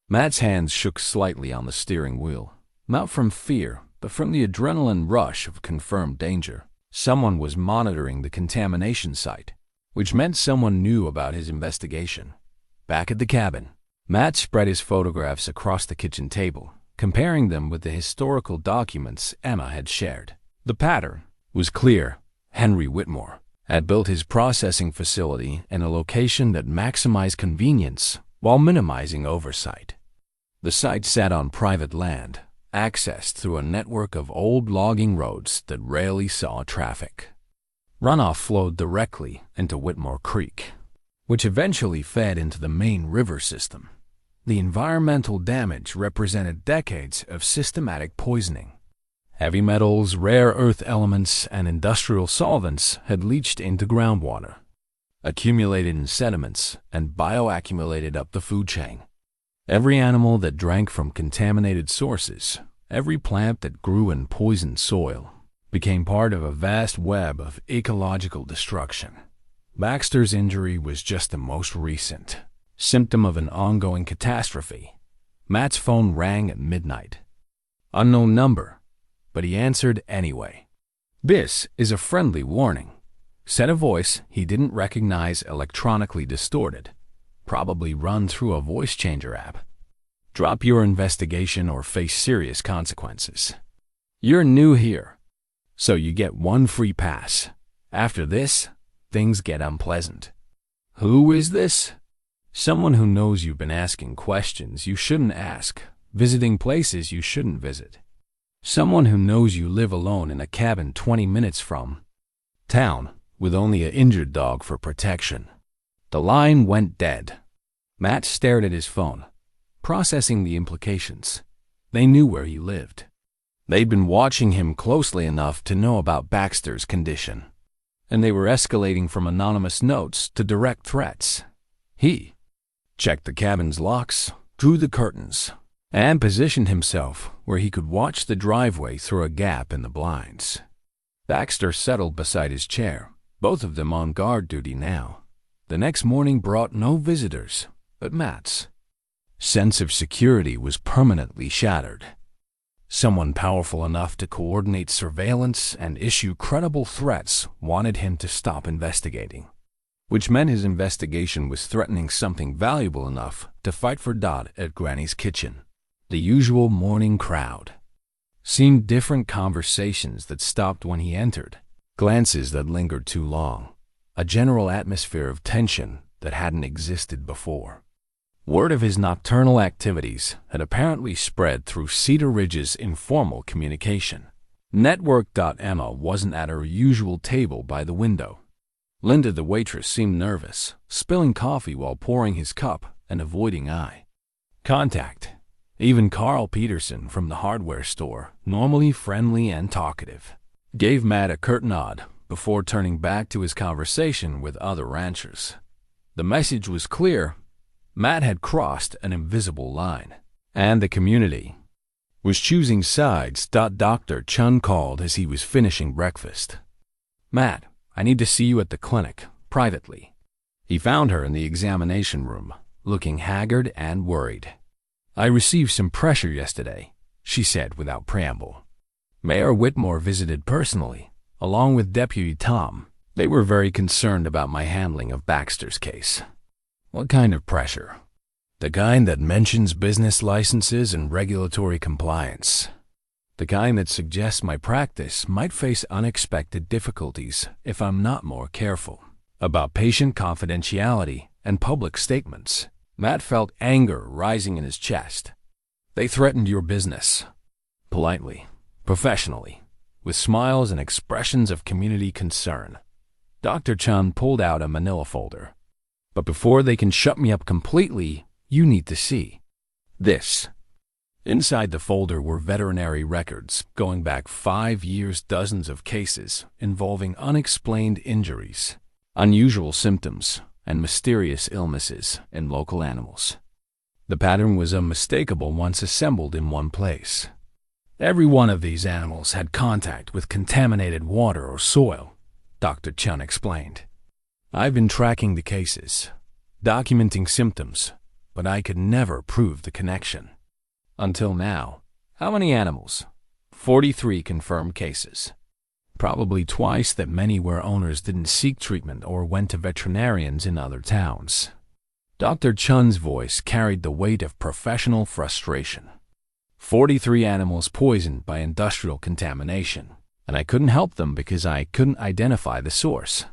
Matt's hands shook slightly on the steering wheel, not from fear, but from the adrenaline rush of confirmed danger. Someone was monitoring the contamination site, which meant someone knew about his investigation. Back at the cabin, Matt spread his photographs across the kitchen table, comparing them with the historical documents Emma had shared. The pattern was clear. Henry Whitmore had built his processing facility in a location that maximized convenience while minimizing oversight. The site sat on private land, accessed through a network of old logging roads that rarely saw traffic. Runoff flowed directly into Whitmore Creek, which eventually fed into the main river system. The environmental damage represented decades of systematic poisoning. Heavy metals, rare earth elements, and industrial solvents had leached into groundwater, accumulated in sediments, and bioaccumulated up the food chain. Every animal that drank from contaminated sources, every plant that grew in poisoned soil, became part of a vast web of ecological destruction. Baxter's injury was just the most recent symptom of an ongoing catastrophe. Matt's phone rang at midnight. Unknown number, but he answered anyway. "This is a friendly warning," said a voice he didn't recognize, electronically distorted, probably run through a voice changer app. "Drop your investigation or face serious consequences. You're new here, so you get one free pass. After this, things get unpleasant." "Who is this?" "Someone who knows you've been asking questions you shouldn't ask, visiting places you shouldn't visit. Someone who knows you live alone in a cabin 20 minutes from town with only an injured dog for protection." The line went dead. Matt stared at his phone, processing the implications. They knew where he lived. They'd been watching him closely enough to know about Baxter's condition, and they were escalating from anonymous notes to direct threats. He checked the cabin's locks, drew the curtains, and positioned himself where he could watch the driveway through a gap in the blinds. Baxter settled beside his chair, both of them on guard duty now. The next morning brought no visitors, but Matt's sense of security was permanently shattered. Someone powerful enough to coordinate surveillance and issue credible threats wanted him to stop investigating, which meant his investigation was threatening something valuable enough to fight for Dot at Granny's kitchen. The usual morning crowd seemed different, conversations that stopped when he entered, glances that lingered too long, a general atmosphere of tension that hadn't existed before. Word of his nocturnal activities had apparently spread through Cedar Ridge's informal communication. Network.Emma wasn't at her usual table by the window. Linda, the waitress, seemed nervous, spilling coffee while pouring his cup and avoiding eye contact. Even Carl Peterson from the hardware store, normally friendly and talkative, gave Matt a curt nod before turning back to his conversation with other ranchers. The message was clear. Matt had crossed an invisible line, and the community was choosing sides. Dr. Chun called as he was finishing breakfast. "Matt, I need to see you at the clinic, privately." He found her in the examination room, looking haggard and worried. "I received some pressure yesterday," she said without preamble. "Mayor Whitmore visited personally, along with Deputy Tom. They were very concerned about my handling of Baxter's case." "What kind of pressure?" "The kind that mentions business licenses and regulatory compliance. The kind that suggests my practice might face unexpected difficulties if I'm not more careful. About patient confidentiality and public statements." Matt felt anger rising in his chest. "They threatened your business." Politely, professionally, with smiles and expressions of community concern, Dr. Chun pulled out a manila folder. "But before they can shut me up completely, you need to see this." Inside the folder were veterinary records going back 5 years, dozens of cases involving unexplained injuries, unusual symptoms, and mysterious illnesses in local animals. The pattern was unmistakable once assembled in one place. Every one of these animals had contact with contaminated water or soil, Dr. Chun explained. "I've been tracking the cases, documenting symptoms, but I could never prove the connection. Until now." "How many animals?" 43 confirmed cases. Probably twice that many where owners didn't seek treatment or went to veterinarians in other towns. Dr. Chun's voice carried the weight of professional frustration. 43 animals poisoned by industrial contamination, and I couldn't help them because I couldn't identify the source.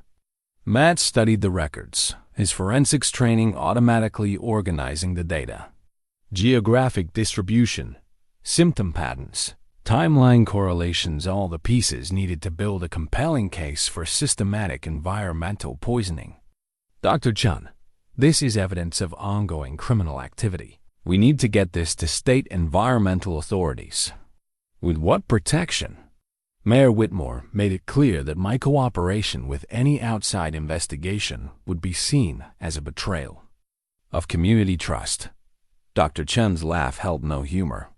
Matt studied the records, his forensics training automatically organizing the data. Geographic distribution, symptom patterns, timeline correlations, all the pieces needed to build a compelling case for systematic environmental poisoning. "Dr. Chun, this is evidence of ongoing criminal activity. We need to get this to state environmental authorities." "With what protection?" Mayor Whitmore made it clear that my cooperation with any outside investigation would be seen as a betrayal of community trust. Dr. Chun's laugh held no humor.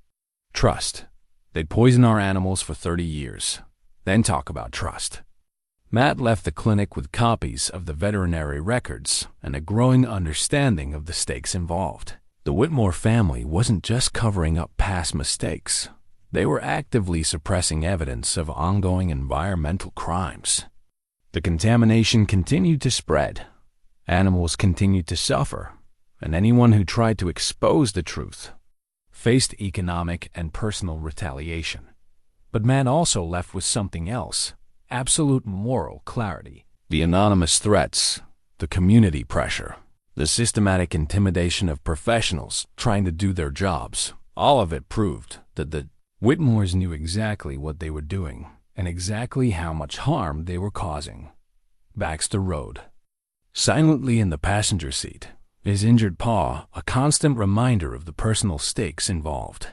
"Trust. They'd poison our animals for 30 years, then talk about trust." Matt left the clinic with copies of the veterinary records and a growing understanding of the stakes involved. The Whitmore family wasn't just covering up past mistakes. They were actively suppressing evidence of ongoing environmental crimes. The contamination continued to spread. Animals continued to suffer, and anyone who tried to expose the truth faced economic and personal retaliation. But Matt also left with something else: absolute moral clarity. The anonymous threats, the community pressure, the systematic intimidation of professionals trying to do their jobs, all of it proved that the Whitmores knew exactly what they were doing and exactly how much harm they were causing. Baxter rode silently in the passenger seat, his injured paw a constant reminder of the personal stakes involved.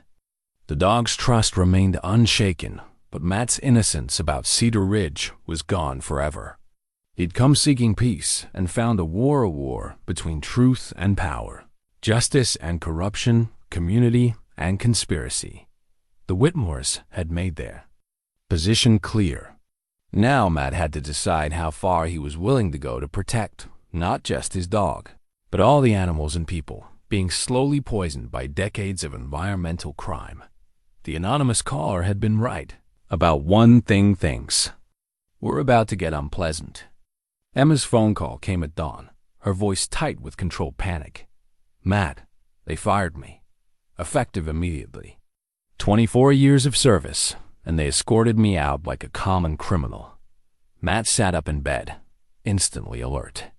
The dog's trust remained unshaken, but Matt's innocence about Cedar Ridge was gone forever. He'd come seeking peace and found a war between truth and power, justice and corruption, community and conspiracy. The Whitmores had made their position clear. Now Matt had to decide how far he was willing to go to protect not just his dog, but all the animals and people being slowly poisoned by decades of environmental crime. The anonymous caller had been right about one things were about to get unpleasant. Emma's phone call came at dawn, her voice tight with controlled panic. "Matt, they fired me. Effective immediately. 24 years of service, and they escorted me out like a common criminal." Matt sat up in bed, instantly alert.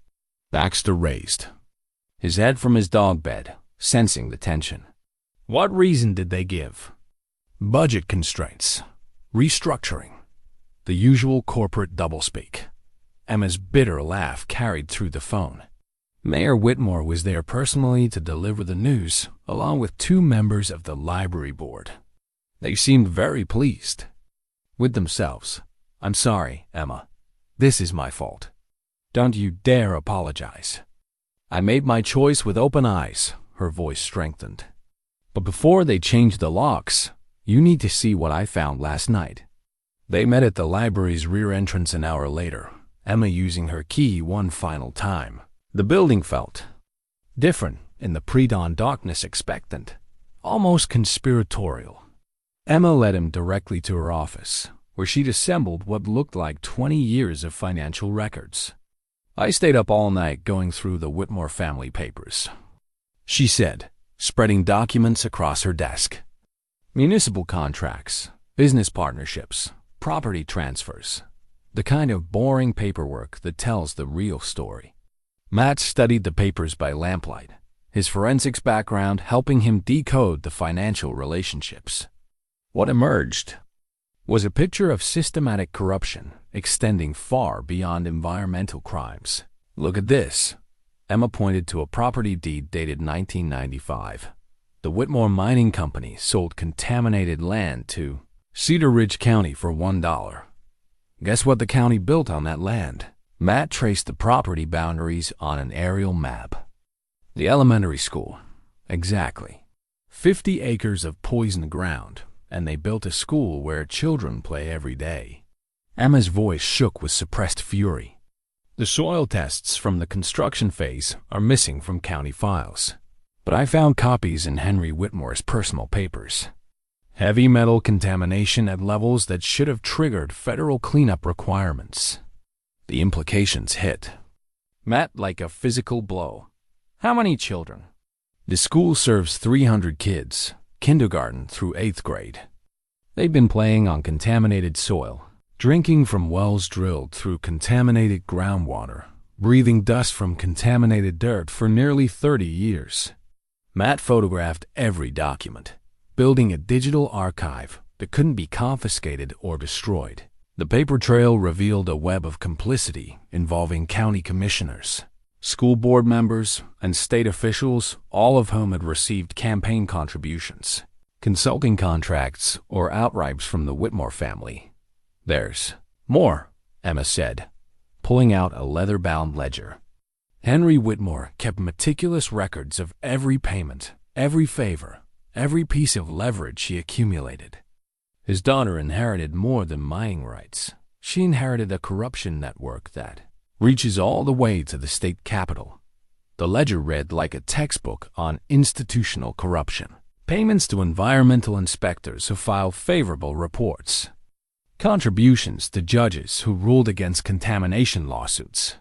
Baxter raised his head from his dog bed, sensing the tension. "What reason did they give?" "Budget constraints. Restructuring. The usual corporate doublespeak." Emma's bitter laugh carried through the phone. Mayor Whitmore was there personally to deliver the news, along with 2 members of the library board. They seemed very pleased with themselves. "I'm sorry, Emma. This is my fault. Don't you dare apologize. I made my choice with open eyes," her voice strengthened. "But before they change the locks, you need to see what I found last night." They met at the library's rear entrance an hour later, Emma using her key one final time. The building felt different in the pre-dawn darkness, expectant, almost conspiratorial. Emma led him directly to her office, where she'd assembled what looked like 20 years of financial records. "I stayed up all night going through the Whitmore family papers," she said, spreading documents across her desk. Municipal contracts, business partnerships, property transfers, the kind of boring paperwork that tells the real story. Matt studied the papers by lamplight, his forensics background helping him decode the financial relationships. What emerged was a picture of systematic corruption extending far beyond environmental crimes. "Look at this." Emma pointed to a property deed dated 1995. The Whitmore Mining Company sold contaminated land to Cedar Ridge County for $1. Guess what the county built on that land? Matt traced the property boundaries on an aerial map. The elementary school. Exactly. 50 acres of poisoned ground, and they built a school where children play every day. Emma's voice shook with suppressed fury. "The soil tests from the construction phase are missing from county files, but I found copies in Henry Whitmore's personal papers. Heavy metal contamination at levels that should have triggered federal cleanup requirements." The implications hit Matt like a physical blow. "How many children?" "The school serves 300 kids, kindergarten through 8th grade. They've been playing on contaminated soil, drinking from wells drilled through contaminated groundwater, breathing dust from contaminated dirt for nearly 30 years. Matt photographed every document, building a digital archive that couldn't be confiscated or destroyed. The paper trail revealed a web of complicity involving county commissioners, school board members, and state officials, all of whom had received campaign contributions, consulting contracts, or outrights from the Whitmore family. "There's more," Emma said, pulling out a leather-bound ledger. Henry Whitmore kept meticulous records of every payment, every favor, every piece of leverage he accumulated. His daughter inherited more than mining rights. She inherited a corruption network that reaches all the way to the state capitol. The ledger read like a textbook on institutional corruption. Payments to environmental inspectors who filed favorable reports. Contributions to judges who ruled against contamination lawsuits.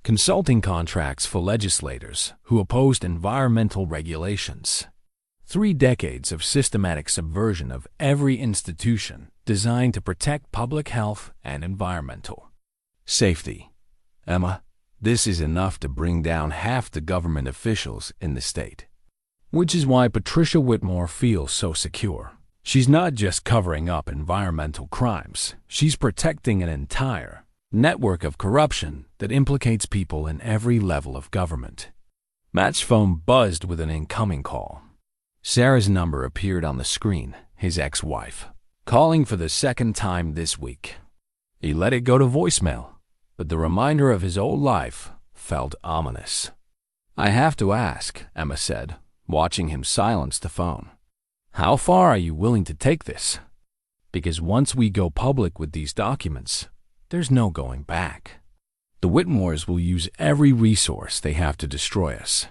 Consulting contracts for legislators who opposed environmental regulations. 3 decades of systematic subversion of every institution designed to protect public health and environmental safety. "Emma, this is enough to bring down half the government officials in the state. Which is why Patricia Whitmore feels so secure. She's not just covering up environmental crimes. She's protecting an entire network of corruption that implicates people in every level of government." Matt's phone buzzed with an incoming call. Sarah's number appeared on the screen, his ex-wife, calling for the 2nd time this week. He let it go to voicemail, but the reminder of his old life felt ominous. "I have to ask," Emma said, watching him silence the phone. "How far are you willing to take this? Because once we go public with these documents, there's no going back. The Whitmores will use every resource they have to destroy us."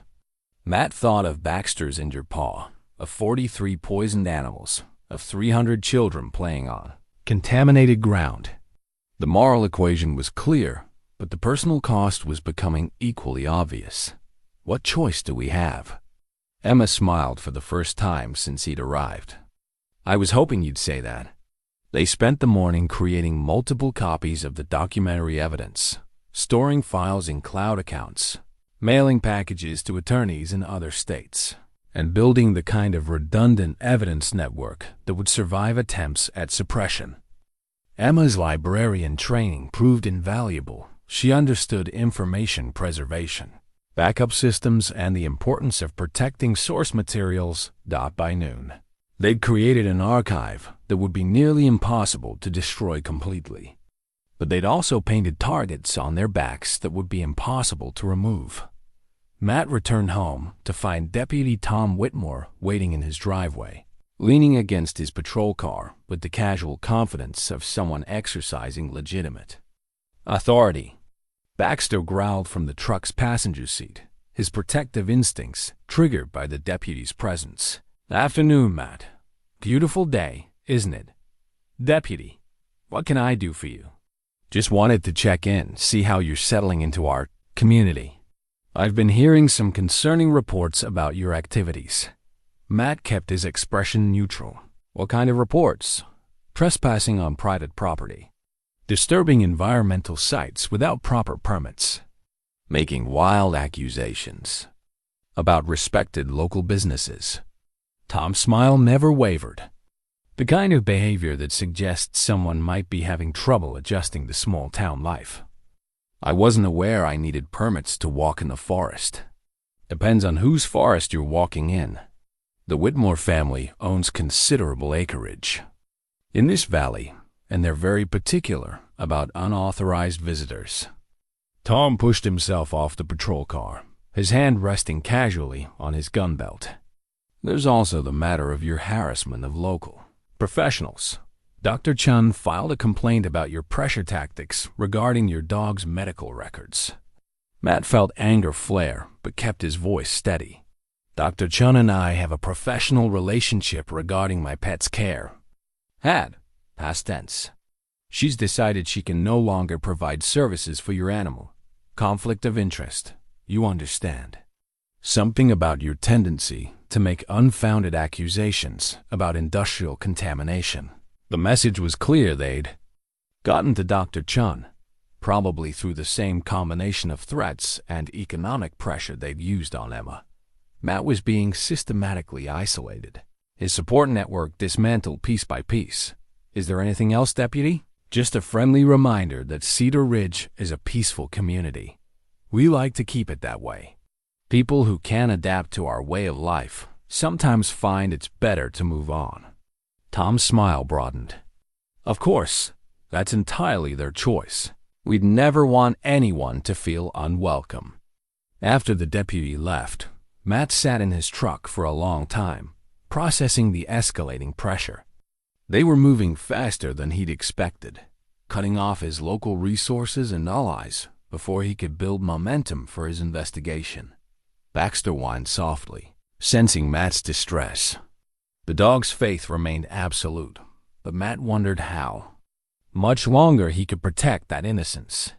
Matt thought of Baxter's injured paw, of 43 poisoned animals, of 300 children playing on contaminated ground. The moral equation was clear, but the personal cost was becoming equally obvious. What choice do we have? Emma smiled for the first time since he'd arrived. "I was hoping you'd say that." They spent the morning creating multiple copies of the documentary evidence, storing files in cloud accounts, mailing packages to attorneys in other states, and building the kind of redundant evidence network that would survive attempts at suppression. Emma's librarian training proved invaluable. She understood information preservation. backup systems, and the importance of protecting source materials. By noon, they'd created an archive that would be nearly impossible to destroy completely. But they'd also painted targets on their backs that would be impossible to remove. Matt returned home to find Deputy Tom Whitmore waiting in his driveway, leaning against his patrol car with the casual confidence of someone exercising legitimate authority. Baxter growled from the truck's passenger seat, his protective instincts triggered by the deputy's presence. "Afternoon, Matt. Beautiful day, isn't it? Deputy, what can I do for you?" "Just wanted to check in, see how you're settling into our community. I've been hearing some concerning reports about your activities." Matt kept his expression neutral. "What kind of reports?" "Trespassing on private property, disturbing environmental sites without proper permits, making wild accusations about respected local businesses." Tom's smile never wavered. The kind of behavior that suggests someone might be having trouble adjusting to small-town life. "I wasn't aware I needed permits to walk in the forest." "Depends on whose forest you're walking in. The Whitmore family owns considerable acreage in this valley, and they're very particular about unauthorized visitors." Tom pushed himself off the patrol car, his hand resting casually on his gun belt. "There's also the matter of your harassment of local professionals. Dr. Chun filed a complaint about your pressure tactics regarding your dog's medical records." Matt felt anger flare, but kept his voice steady. "Dr. Chun and I have a professional relationship regarding my pet's care." "Had, past tense. She's decided she can no longer provide services for your animal. Conflict of interest, you understand." "Something about your tendency to make unfounded accusations about industrial contamination." The message was clear. They'd gotten to Dr. Chun, probably through the same combination of threats and economic pressure they'd used on Emma. Matt was being systematically isolated, his support network dismantled piece by piece. "Is there anything else, Deputy?" "Just a friendly reminder that Cedar Ridge is a peaceful community. We like to keep it that way. People who can adapt to our way of life sometimes find it's better to move on." Tom's smile broadened. "Of course, that's entirely their choice. We'd never want anyone to feel unwelcome." After the deputy left, Matt sat in his truck for a long time, processing the escalating pressure. They were moving faster than he'd expected, cutting off his local resources and allies before he could build momentum for his investigation. Baxter whined softly, sensing Matt's distress. The dog's faith remained absolute, but Matt wondered how much longer he could protect that innocence.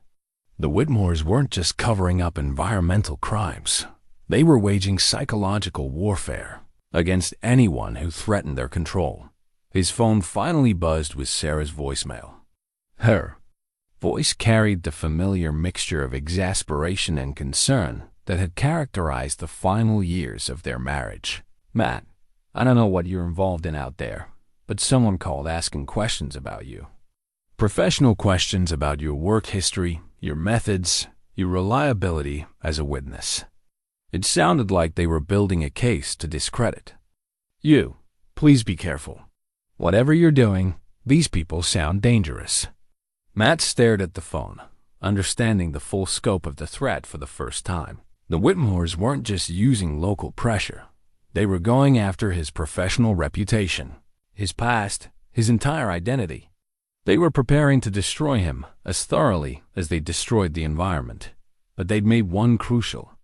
The Whitmores weren't just covering up environmental crimes. They were waging psychological warfare against anyone who threatened their control. His phone finally buzzed with Sarah's voicemail. Her voice carried the familiar mixture of exasperation and concern that had characterized the final years of their marriage. "Matt, I don't know what you're involved in out there, but someone called asking questions about you. Professional questions about your work history, your methods, your reliability as a witness. It sounded like they were building a case to discredit you. Please be careful. Whatever you're doing, these people sound dangerous." Matt stared at the phone, understanding the full scope of the threat for the first time. The Whitmores weren't just using local pressure. They were going after his professional reputation, his past, his entire identity. They were preparing to destroy him as thoroughly as they destroyed the environment. But they'd made one crucial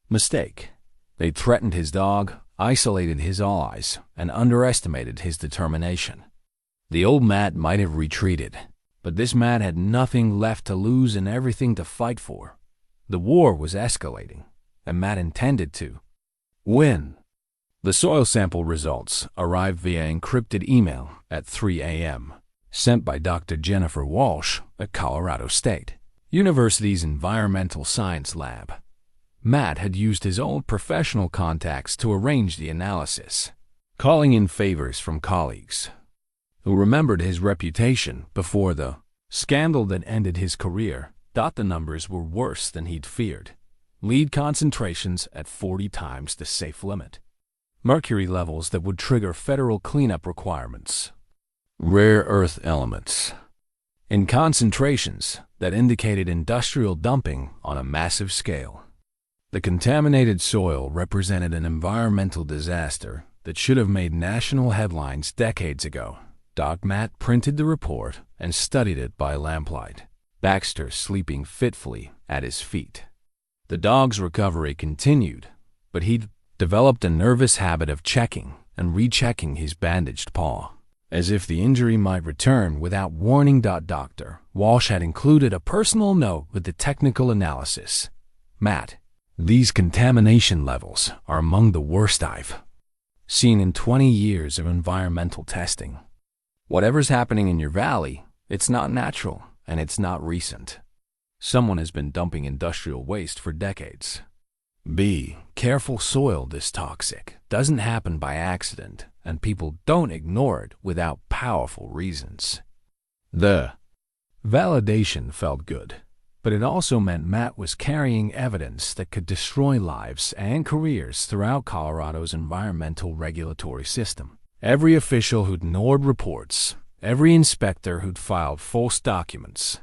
mistake. They'd threatened his dog, isolated his allies, and underestimated his determination. The old Matt might have retreated, but this Matt had nothing left to lose and everything to fight for. The war was escalating, and Matt intended to win. The soil sample results arrived via encrypted email at 3 a.m., sent by Dr. Jennifer Walsh at Colorado State University's Environmental Science Lab. Matt had used his old professional contacts to arrange the analysis, calling in favors from colleagues who remembered his reputation before the scandal that ended his career. The numbers were worse than he'd feared. lead concentrations at 40 times the safe limit, mercury levels that would trigger federal cleanup requirements, rare earth elements, in concentrations that indicated industrial dumping on a massive scale. The contaminated soil represented an environmental disaster that should have made national headlines decades ago. Doc Matt printed the report and studied it by lamplight, Baxter sleeping fitfully at his feet. The dog's recovery continued, but he'd developed a nervous habit of checking and rechecking his bandaged paw, as if the injury might return without warning. Dr. Walsh had included a personal note with the technical analysis. Matt, these contamination levels are among the worst I've seen in 20 years of environmental testing. Whatever's happening in your valley, it's not natural and it's not recent. Someone has been dumping industrial waste for decades. Be careful, soil this toxic doesn't happen by accident, and people don't ignore it without powerful reasons. The validation felt good, but it also meant Matt was carrying evidence that could destroy lives and careers throughout Colorado's environmental regulatory system. Every official who'd ignored reports, every inspector who'd filed false documents,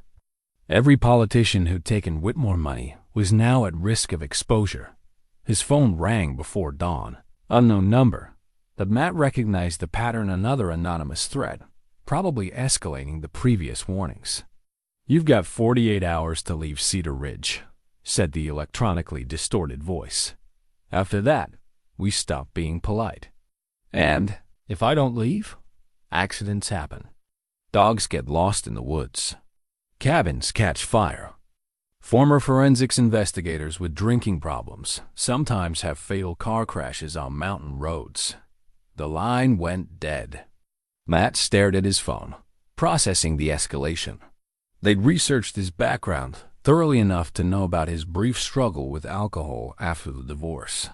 every politician who'd taken Whitmore money was now at risk of exposure. His phone rang before dawn. Unknown number. But Matt recognized the pattern. Another anonymous threat, probably escalating the previous warnings. "You've got 48 hours to leave Cedar Ridge," said the electronically distorted voice. "After that, we stop being polite. And if I don't leave, accidents happen. Dogs get lost in the woods. Cabins catch fire. Former forensics investigators with drinking problems sometimes have fatal car crashes on mountain roads." The line went dead. Matt stared at his phone, processing the escalation. They'd researched his background thoroughly enough to know about his brief struggle with alcohol after the divorce.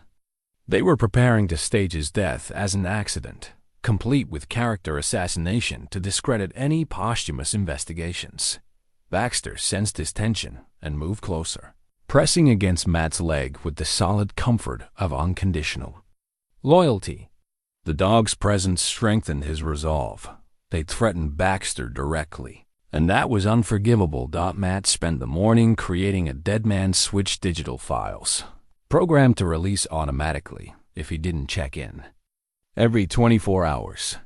They were preparing to stage his death as an accident, complete with character assassination to discredit any posthumous investigations. Baxter sensed his tension and moved closer, pressing against Matt's leg with the solid comfort of unconditional loyalty. The dog's presence strengthened his resolve. They threatened Baxter directly, and that was unforgivable. Matt spent the morning creating a dead man switch digital files, programmed to release automatically if he didn't check in. Every 24 hours.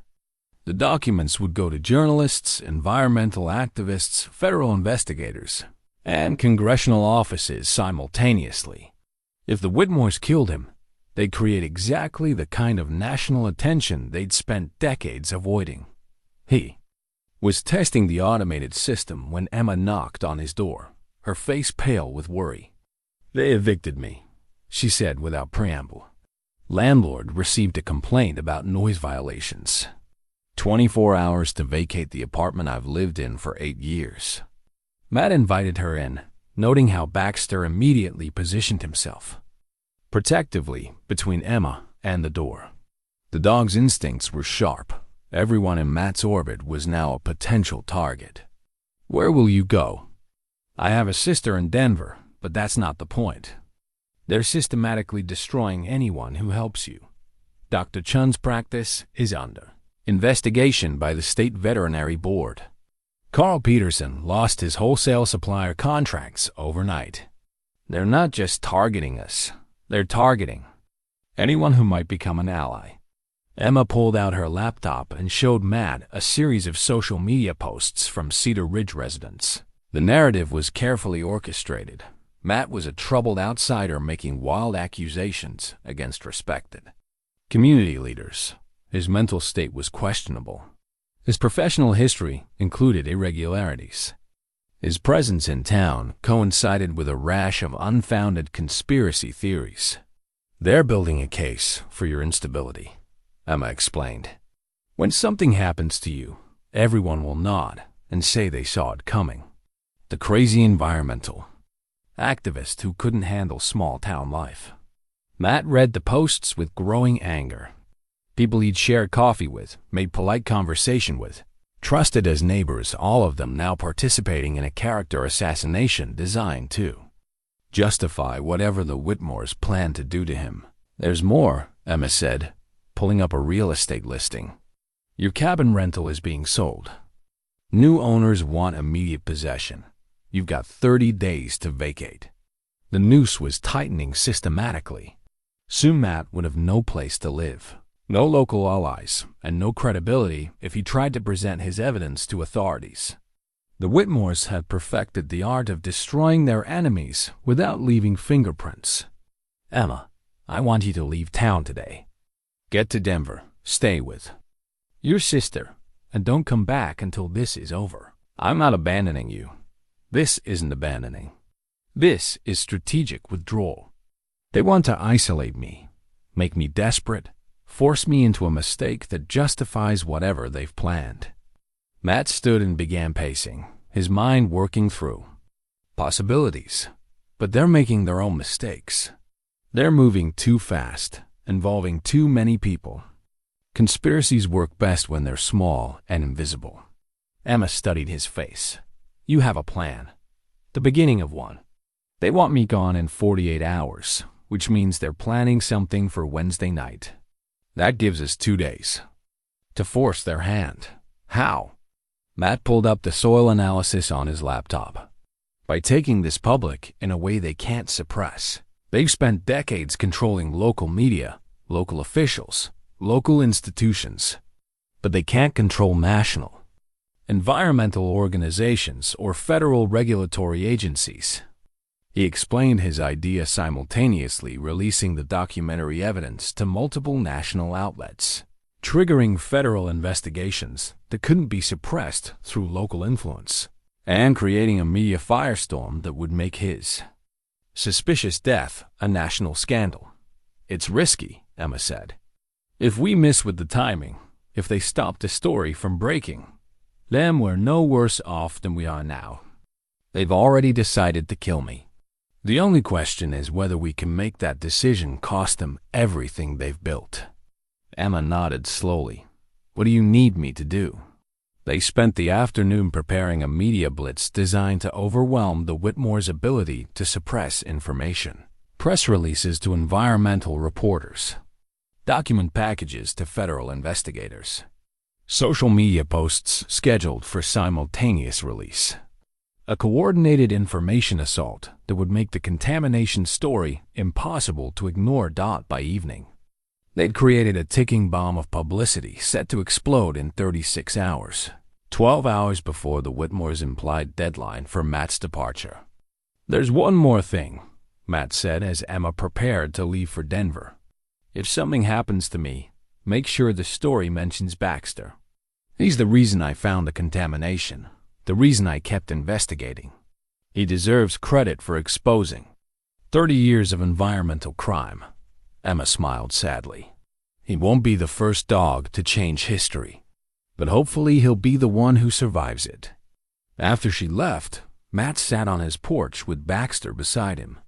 The documents would go to journalists, environmental activists, federal investigators, and congressional offices simultaneously. If the Whitmores killed him, they'd create exactly the kind of national attention they'd spent decades avoiding. He was testing the automated system when Emma knocked on his door, her face pale with worry. "They evicted me," she said without preamble. "Landlord received a complaint about noise violations. 24 hours to vacate the apartment I've lived in for 8 years. Matt invited her in, noting how Baxter immediately positioned himself protectively between Emma and the door. The dog's instincts were sharp. Everyone in Matt's orbit was now a potential target. "Where will you go?" "I have a sister in Denver, but that's not the point. They're systematically destroying anyone who helps you. Dr. Chun's practice is under investigation by the state veterinary board. Carl Peterson lost his wholesale supplier contracts overnight. They're not just targeting us. They're targeting anyone who might become an ally." Emma pulled out her laptop and showed Matt a series of social media posts from Cedar Ridge residents. The narrative was carefully orchestrated. Matt was a troubled outsider making wild accusations against respected community leaders. His mental state was questionable. His professional history included irregularities. His presence in town coincided with a rash of unfounded conspiracy theories. "They're building a case for your instability," Emma explained. "When something happens to you, everyone will nod and say they saw it coming. The crazy environmental activist who couldn't handle small-town life." Matt read the posts with growing anger. People he'd shared coffee with, made polite conversation with, trusted as neighbors, all of them now participating in a character assassination designed to justify whatever the Whitmores plan to do to him. There's more, Emma said, pulling up a real estate listing. Your cabin rental is being sold. New owners want immediate possession. You've got 30 days to vacate. The noose was tightening systematically. Soon Matt would have no place to live, no local allies, and no credibility if he tried to present his evidence to authorities. The Whitmores had perfected the art of destroying their enemies without leaving fingerprints. Emma, I want you to leave town today. Get to Denver, stay with your sister, and don't come back until this is over. I'm not abandoning you. This isn't abandoning. This is strategic withdrawal. They want to isolate me, make me desperate, force me into a mistake that justifies whatever they've planned. Matt stood and began pacing, his mind working through possibilities. But they're making their own mistakes. They're moving too fast, involving too many people. Conspiracies work best when they're small and invisible. Emma studied his face. You have a plan. The beginning of one. They want me gone in 48 hours, which means they're planning something for Wednesday night. That gives us 2 days to force their hand. How? Matt pulled up the soil analysis on his laptop. By taking this public in a way they can't suppress. They've spent decades controlling local media, local officials, local institutions. But they can't control national, environmental organizations, or federal regulatory agencies. He explained his idea simultaneously releasing the documentary evidence to multiple national outlets, triggering federal investigations that couldn't be suppressed through local influence, and creating a media firestorm that would make his suspicious death a national scandal. It's risky, Emma said. If we miss with the timing, if they stop the story from breaking, then we're no worse off than we are now. They've already decided to kill me. The only question is whether we can make that decision cost them everything they've built. Emma nodded slowly. What do you need me to do? They spent the afternoon preparing a media blitz designed to overwhelm the Whitmores' ability to suppress information. Press releases to environmental reporters. Document packages to federal investigators. Social media posts scheduled for simultaneous release. A coordinated information assault that would make the contamination story impossible to ignore by evening. They'd created a ticking bomb of publicity set to explode in 36 hours, 12 hours before the Whitmores' implied deadline for Matt's departure. There's one more thing, Matt said as Emma prepared to leave for Denver. If something happens to me, make sure the story mentions Baxter. He's the reason I found the contamination, the reason I kept investigating. He deserves credit for exposing 30 years of environmental crime. Emma smiled sadly. He won't be the first dog to change history, but hopefully he'll be the one who survives it. After she left, Matt sat on his porch with Baxter beside him,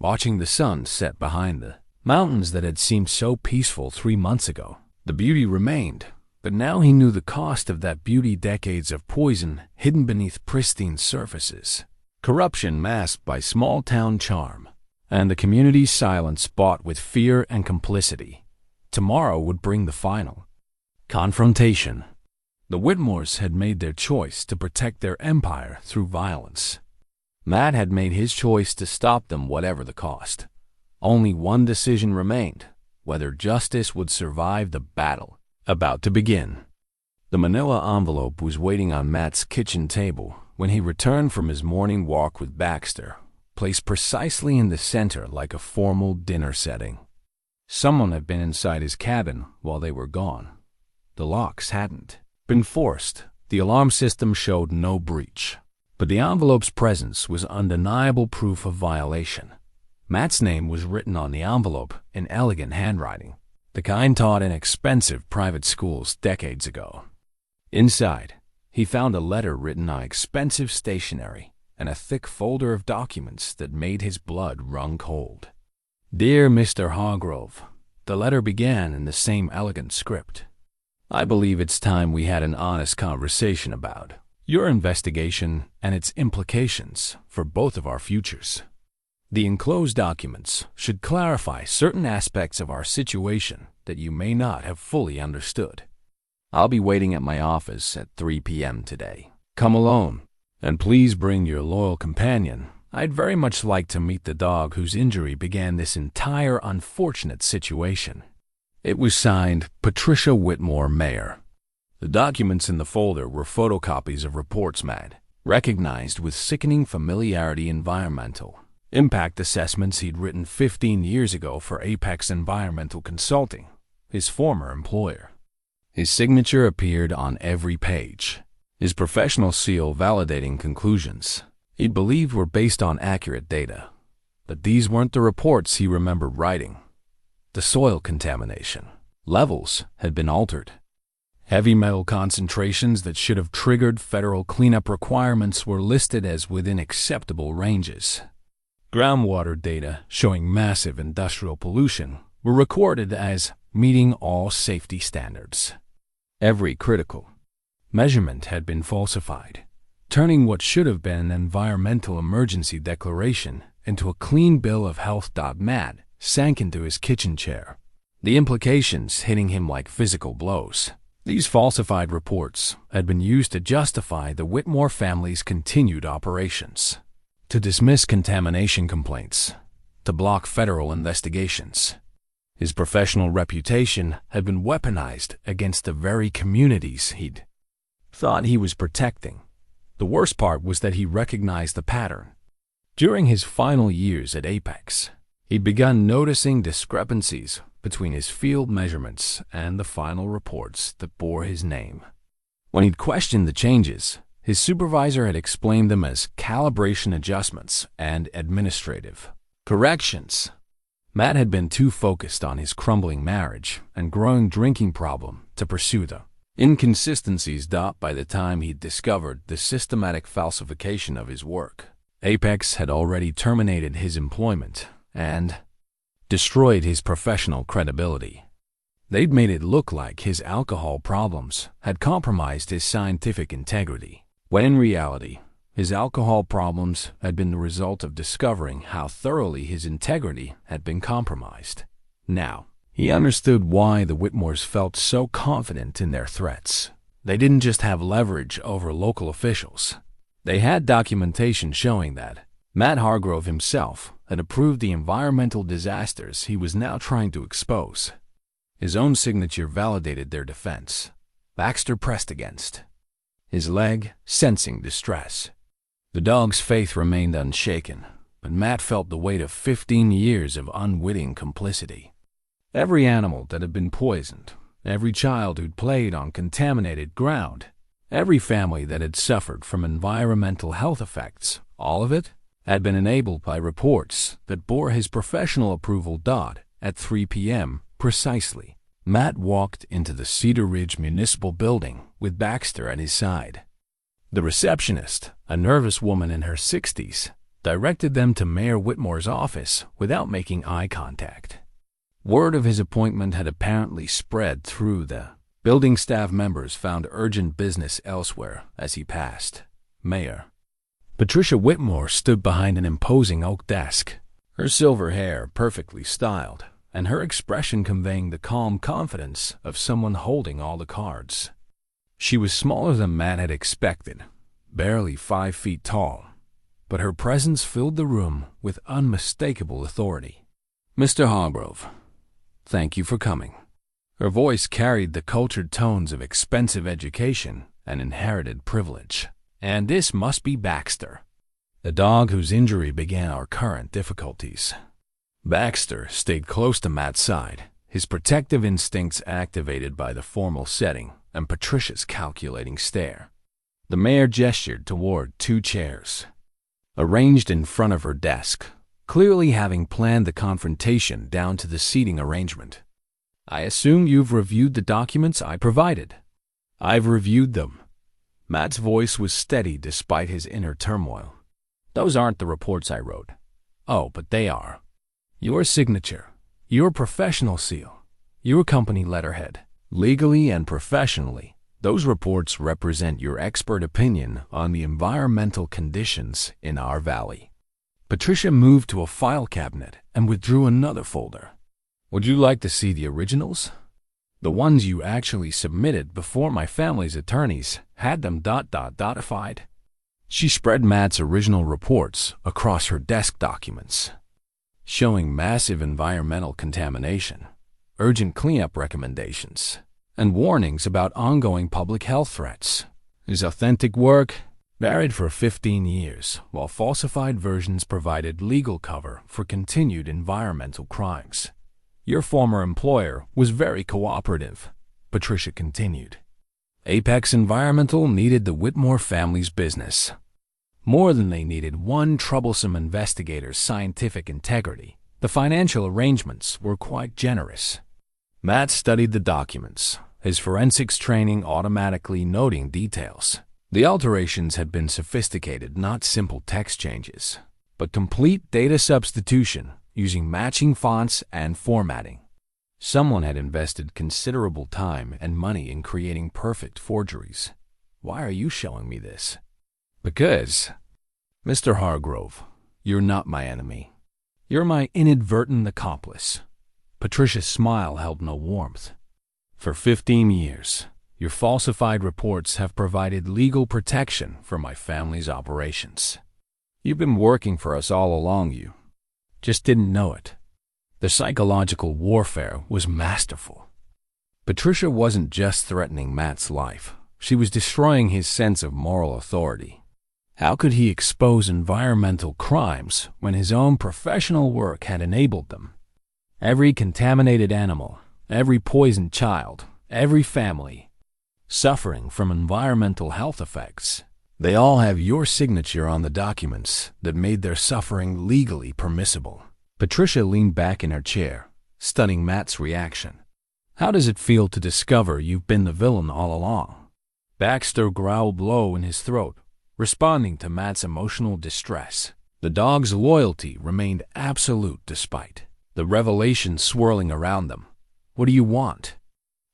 watching the sun set behind the mountains that had seemed so peaceful 3 months ago. The beauty remained, but now he knew the cost of that beauty: decades of poison hidden beneath pristine surfaces, corruption masked by small-town charm, and the community's silence bought with fear and complicity. Tomorrow would bring the final confrontation. The Whitmores had made their choice to protect their empire through violence. Matt had made his choice to stop them whatever the cost. Only one decision remained: whether justice would survive the battle about to begin. The manila envelope was waiting on Matt's kitchen table when he returned from his morning walk with Baxter, placed precisely in the center like a formal dinner setting. Someone had been inside his cabin while they were gone. The locks hadn't been forced. The alarm system showed no breach. But the envelope's presence was undeniable proof of violation. Matt's name was written on the envelope in elegant handwriting, the kind taught in expensive private schools decades ago. Inside, he found a letter written on expensive stationery and a thick folder of documents that made his blood run cold. Dear Mr. Hargrove, the letter began in the same elegant script. I believe it's time we had an honest conversation about your investigation and its implications for both of our futures. The enclosed documents should clarify certain aspects of our situation that you may not have fully understood. I'll be waiting at my office at 3 p.m. today. Come alone, and please bring your loyal companion. I'd very much like to meet the dog whose injury began this entire unfortunate situation. It was signed Patricia Whitmore, Mayor. The documents in the folder were photocopies of reports Matt recognized with sickening familiarity environmental impact assessments he'd written 15 years ago for Apex Environmental Consulting, his former employer. His signature appeared on every page, his professional seal validating conclusions he believed were based on accurate data. But these weren't the reports he remembered writing. The soil contamination levels had been altered. Heavy metal concentrations that should have triggered federal cleanup requirements were listed as within acceptable ranges. Groundwater data showing massive industrial pollution were recorded as meeting all safety standards. Every critical measurement had been falsified, turning what should have been an environmental emergency declaration into a clean bill of health. Matt sank into his kitchen chair, the implications hitting him like physical blows. These falsified reports had been used to justify the Whitmore family's continued operations, to dismiss contamination complaints, to block federal investigations. His professional reputation had been weaponized against the very communities he'd thought he was protecting. The worst part was that he recognized the pattern. During his final years at Apex, he'd begun noticing discrepancies between his field measurements and the final reports that bore his name. When he'd questioned the changes, his supervisor had explained them as calibration adjustments and administrative corrections. Matt had been too focused on his crumbling marriage and growing drinking problem to pursue the inconsistencies. By the time he'd discovered the systematic falsification of his work, Apex had already terminated his employment and destroyed his professional credibility. They'd made it look like his alcohol problems had compromised his scientific integrity, when in reality, his alcohol problems had been the result of discovering how thoroughly his integrity had been compromised. Now, he understood why the Whitmores felt so confident in their threats. They didn't just have leverage over local officials. They had documentation showing that Matt Hargrove himself had approved the environmental disasters he was now trying to expose. His own signature validated their defense. Baxter pressed against his leg, sensing distress. The dog's faith remained unshaken, but Matt felt the weight of 15 years of unwitting complicity. Every animal that had been poisoned, every child who'd played on contaminated ground, every family that had suffered from environmental health effects, all of it had been enabled by reports that bore his professional approval. At 3 p.m. precisely, Matt walked into the Cedar Ridge Municipal Building with Baxter at his side. The receptionist, a nervous woman in her 60s, directed them to Mayor Whitmore's office without making eye contact. Word of his appointment had apparently spread through the building. Staff members found urgent business elsewhere as he passed. Mayor Patricia Whitmore stood behind an imposing oak desk, her silver hair perfectly styled, and her expression conveying the calm confidence of someone holding all the cards. She was smaller than Matt had expected, barely 5 feet tall, but her presence filled the room with unmistakable authority. "Mr. Hargrove, thank you for coming." Her voice carried the cultured tones of expensive education and inherited privilege. "And this must be Baxter, the dog whose injury began our current difficulties." Baxter stayed close to Matt's side, his protective instincts activated by the formal setting and Patricia's calculating stare. The mayor gestured toward 2 chairs, arranged in front of her desk, clearly having planned the confrontation down to the seating arrangement. "I assume you've reviewed the documents I provided." "I've reviewed them." Matt's voice was steady despite his inner turmoil. "Those aren't the reports I wrote." "Oh, but they are. Your signature, your professional seal, your company letterhead. Legally and professionally, those reports represent your expert opinion on the environmental conditions in our valley. Patricia moved to a file cabinet and withdrew another folder. Would you like to see the originals? The ones you actually submitted before my family's attorneys had them .ified. She spread Matt's original reports across her desk documents, showing massive environmental contamination, urgent cleanup recommendations, and warnings about ongoing public health threats. His authentic work varied for 15 years, while falsified versions provided legal cover for continued environmental crimes. Your former employer was very cooperative, Patricia continued. Apex Environmental needed the Whitmore family's business more than they needed one troublesome investigator's scientific integrity. The financial arrangements were quite generous. Matt studied the documents, his forensics training automatically noting details. The alterations had been sophisticated, not simple text changes, but complete data substitution using matching fonts and formatting. Someone had invested considerable time and money in creating perfect forgeries. Why are you showing me this? Because, Mr. Hargrove, you're not my enemy. You're my inadvertent accomplice. Patricia's smile held no warmth. For 15 years, your falsified reports have provided legal protection for my family's operations. You've been working for us all along, you just didn't know it. The psychological warfare was masterful. Patricia wasn't just threatening Matt's life. She was destroying his sense of moral authority. How could he expose environmental crimes when his own professional work had enabled them? Every contaminated animal, every poisoned child, every family suffering from environmental health effects, they all have your signature on the documents that made their suffering legally permissible. Patricia leaned back in her chair, studying Matt's reaction. How does it feel to discover you've been the villain all along? Baxter growled low in his throat, responding to Matt's emotional distress. The dog's loyalty remained absolute despite the revelation swirling around them. What do you want?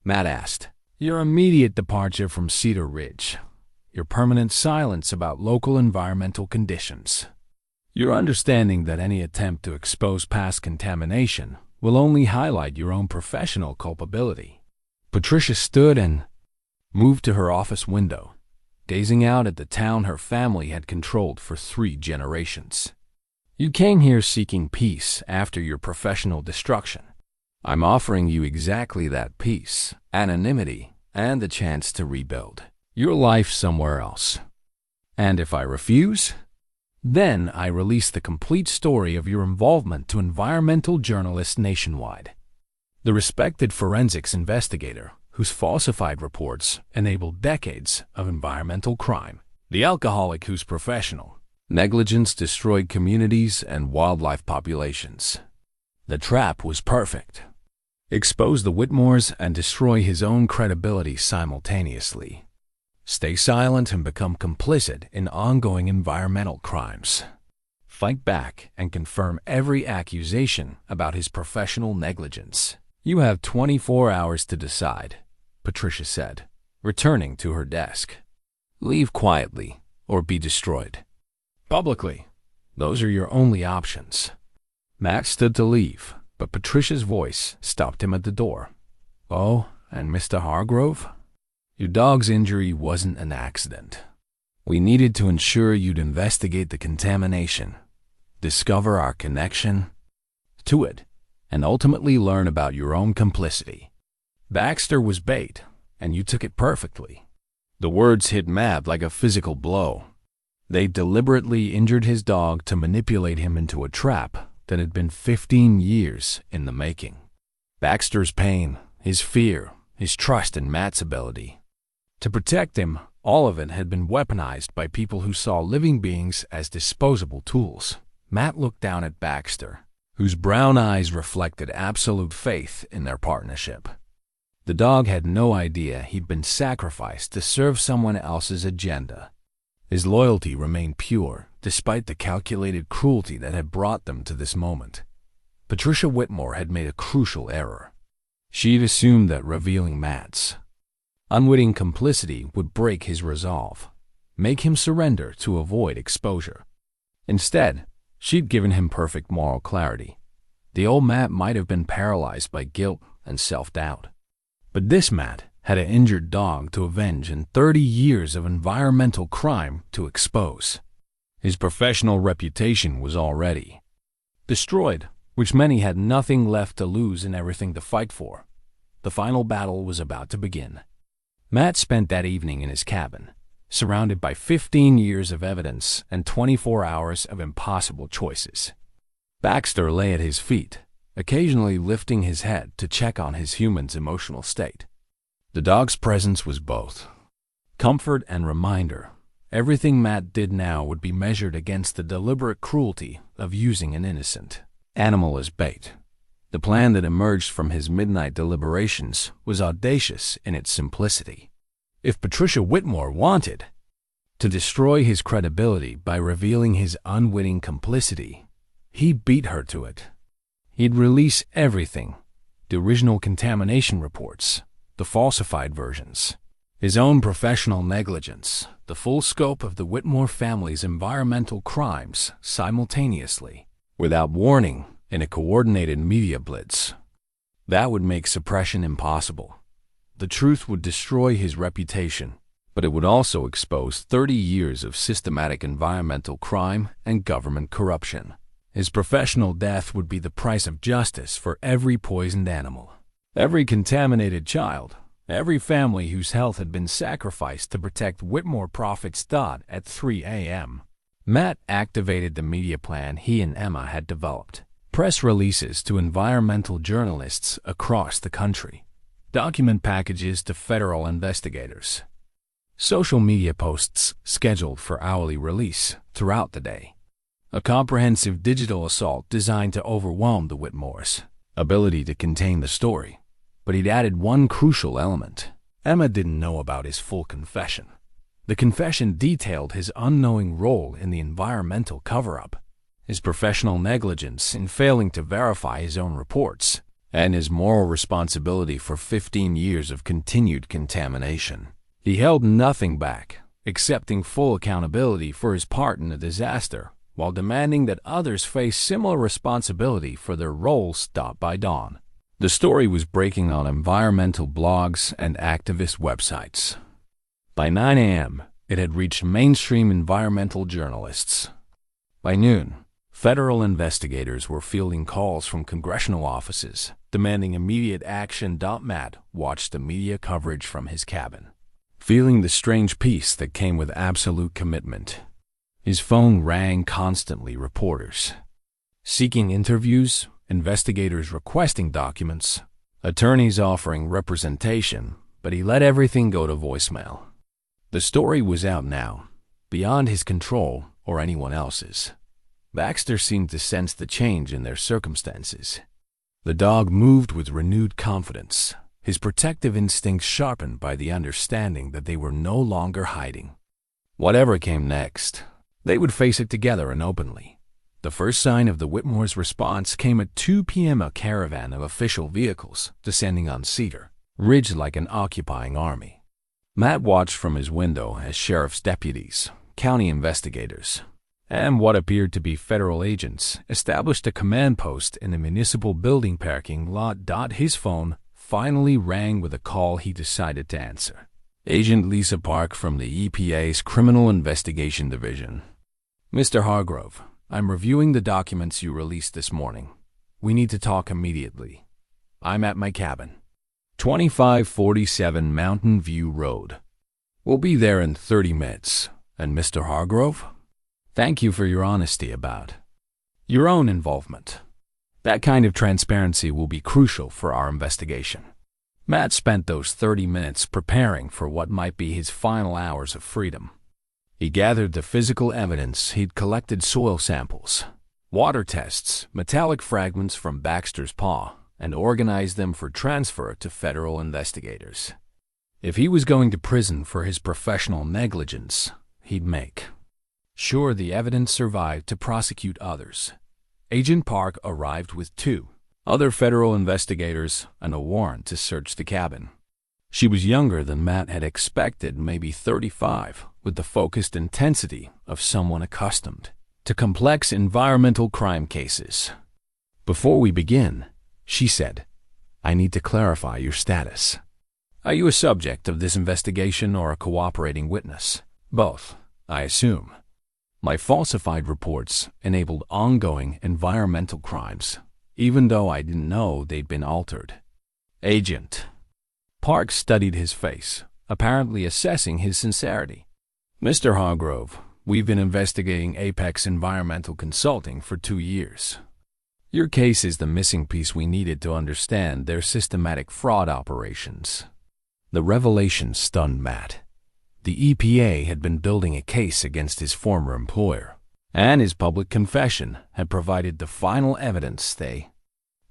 Matt asked. Your immediate departure from Cedar Ridge. Your permanent silence about local environmental conditions. Your understanding that any attempt to expose past contamination will only highlight your own professional culpability. Patricia stood and moved to her office window, gazing out at the town her family had controlled for 3 generations. You came here seeking peace after your professional destruction. I'm offering you exactly that peace, anonymity, and the chance to rebuild your life somewhere else. And if I refuse, then I release the complete story of your involvement to environmental journalists nationwide. The respected forensics investigator whose falsified reports enabled decades of environmental crime. The alcoholic whose professional negligence destroyed communities and wildlife populations. The trap was perfect. Expose the Whitmores and destroy his own credibility simultaneously. Stay silent and become complicit in ongoing environmental crimes. Fight back and confirm every accusation about his professional negligence. You have 24 hours to decide, Patricia said, returning to her desk. Leave quietly or be destroyed. Publicly, those are your only options. Matt stood to leave, but Patricia's voice stopped him at the door. Oh, and Mr. Hargrove? Your dog's injury wasn't an accident. We needed to ensure you'd investigate the contamination, discover our connection to it, and ultimately learn about your own complicity. Baxter was bait, and you took it perfectly. The words hit Matt like a physical blow. They deliberately injured his dog to manipulate him into a trap that had been 15 years in the making. Baxter's pain, his fear, his trust in Matt's ability to protect him, all of it had been weaponized by people who saw living beings as disposable tools. Matt looked down at Baxter, whose brown eyes reflected absolute faith in their partnership. The dog had no idea he'd been sacrificed to serve someone else's agenda. His loyalty remained pure, despite the calculated cruelty that had brought them to this moment. Patricia Whitmore had made a crucial error. She'd assumed that revealing Matt's unwitting complicity would break his resolve, make him surrender to avoid exposure. Instead, She'd given him perfect moral clarity. The old Matt might have been paralyzed by guilt and self-doubt. But this Matt had an injured dog to avenge and 30 years of environmental crime to expose. His professional reputation was already destroyed, which meant he had nothing left to lose and everything to fight for. The final battle was about to begin. Matt spent that evening in his cabin, surrounded by 15 years of evidence and 24 hours of impossible choices. Baxter lay at his feet, occasionally lifting his head to check on his human's emotional state. The dog's presence was both comfort and reminder. Everything Matt did now would be measured against the deliberate cruelty of using an innocent animal as bait. The plan that emerged from his midnight deliberations was audacious in its simplicity. If Patricia Whitmore wanted to destroy his credibility by revealing his unwitting complicity, he beat her to it. He'd release everything: the original contamination reports, the falsified versions, his own professional negligence, the full scope of the Whitmore family's environmental crimes simultaneously, without warning, in a coordinated media blitz. That would make suppression impossible. The truth would destroy his reputation, but it would also expose 30 years of systematic environmental crime and government corruption. His professional death would be the price of justice for every poisoned animal, every contaminated child, every family whose health had been sacrificed to protect Whitmore Profits. At 3 a.m., Matt activated the media plan he and Emma had developed. Press releases to environmental journalists across the country, document packages to federal investigators, social media posts scheduled for hourly release throughout the day. A comprehensive digital assault designed to overwhelm the Whitmores' ability to contain the story. But he'd added one crucial element. Emma didn't know about his full confession. The confession detailed his unknowing role in the environmental cover-up, his professional negligence in failing to verify his own reports, and his moral responsibility for 15 years of continued contamination. He held nothing back, accepting full accountability for his part in the disaster, while demanding that others face similar responsibility for their roles. By dawn, the story was breaking on environmental blogs and activist websites. By 9 a.m., it had reached mainstream environmental journalists. By noon, federal investigators were fielding calls from congressional offices, demanding immediate action. Matt watched the media coverage from his cabin, feeling the strange peace that came with absolute commitment. His phone rang constantly. Reporters seeking interviews, investigators requesting documents, attorneys offering representation, but he let everything go to voicemail. The story was out now, beyond his control or anyone else's. Baxter seemed to sense the change in their circumstances. The dog moved with renewed confidence, his protective instincts sharpened by the understanding that they were no longer hiding. Whatever came next, they would face it together and openly. The first sign of the Whitmores' response came at 2 p.m. A caravan of official vehicles descending on Cedar Ridge like an occupying army. Matt watched from his window as sheriff's deputies, county investigators, and what appeared to be federal agents established a command post in the municipal building parking lot. His phone finally rang with a call he decided to answer. Agent Lisa Park from the EPA's Criminal Investigation Division. Mr. Hargrove, I'm reviewing the documents you released this morning. We need to talk immediately. I'm at my cabin, 2547 Mountain View Road. We'll be there in 30 minutes. And Mr. Hargrove? Thank you for your honesty about your own involvement. That kind of transparency will be crucial for our investigation. Matt spent those 30 minutes preparing for what might be his final hours of freedom. He gathered the physical evidence. He'd collected soil samples, water tests, metallic fragments from Baxter's paw, and organized them for transfer to federal investigators. If he was going to prison for his professional negligence, he'd make sure the evidence survived to prosecute others. Agent Park arrived with 2 other federal investigators and a warrant to search the cabin. She was younger than Matt had expected, maybe 35, with the focused intensity of someone accustomed to complex environmental crime cases. Before we begin, she said, I need to clarify your status. Are you a subject of this investigation or a cooperating witness? Both, I assume. My falsified reports enabled ongoing environmental crimes, even though I didn't know they'd been altered. Agent. Park studied his face, apparently assessing his sincerity. Mr. Hargrove, we've been investigating Apex Environmental Consulting for 2 years. Your case is the missing piece we needed to understand their systematic fraud operations. The revelation stunned Matt. The EPA had been building a case against his former employer, and his public confession had provided the final evidence they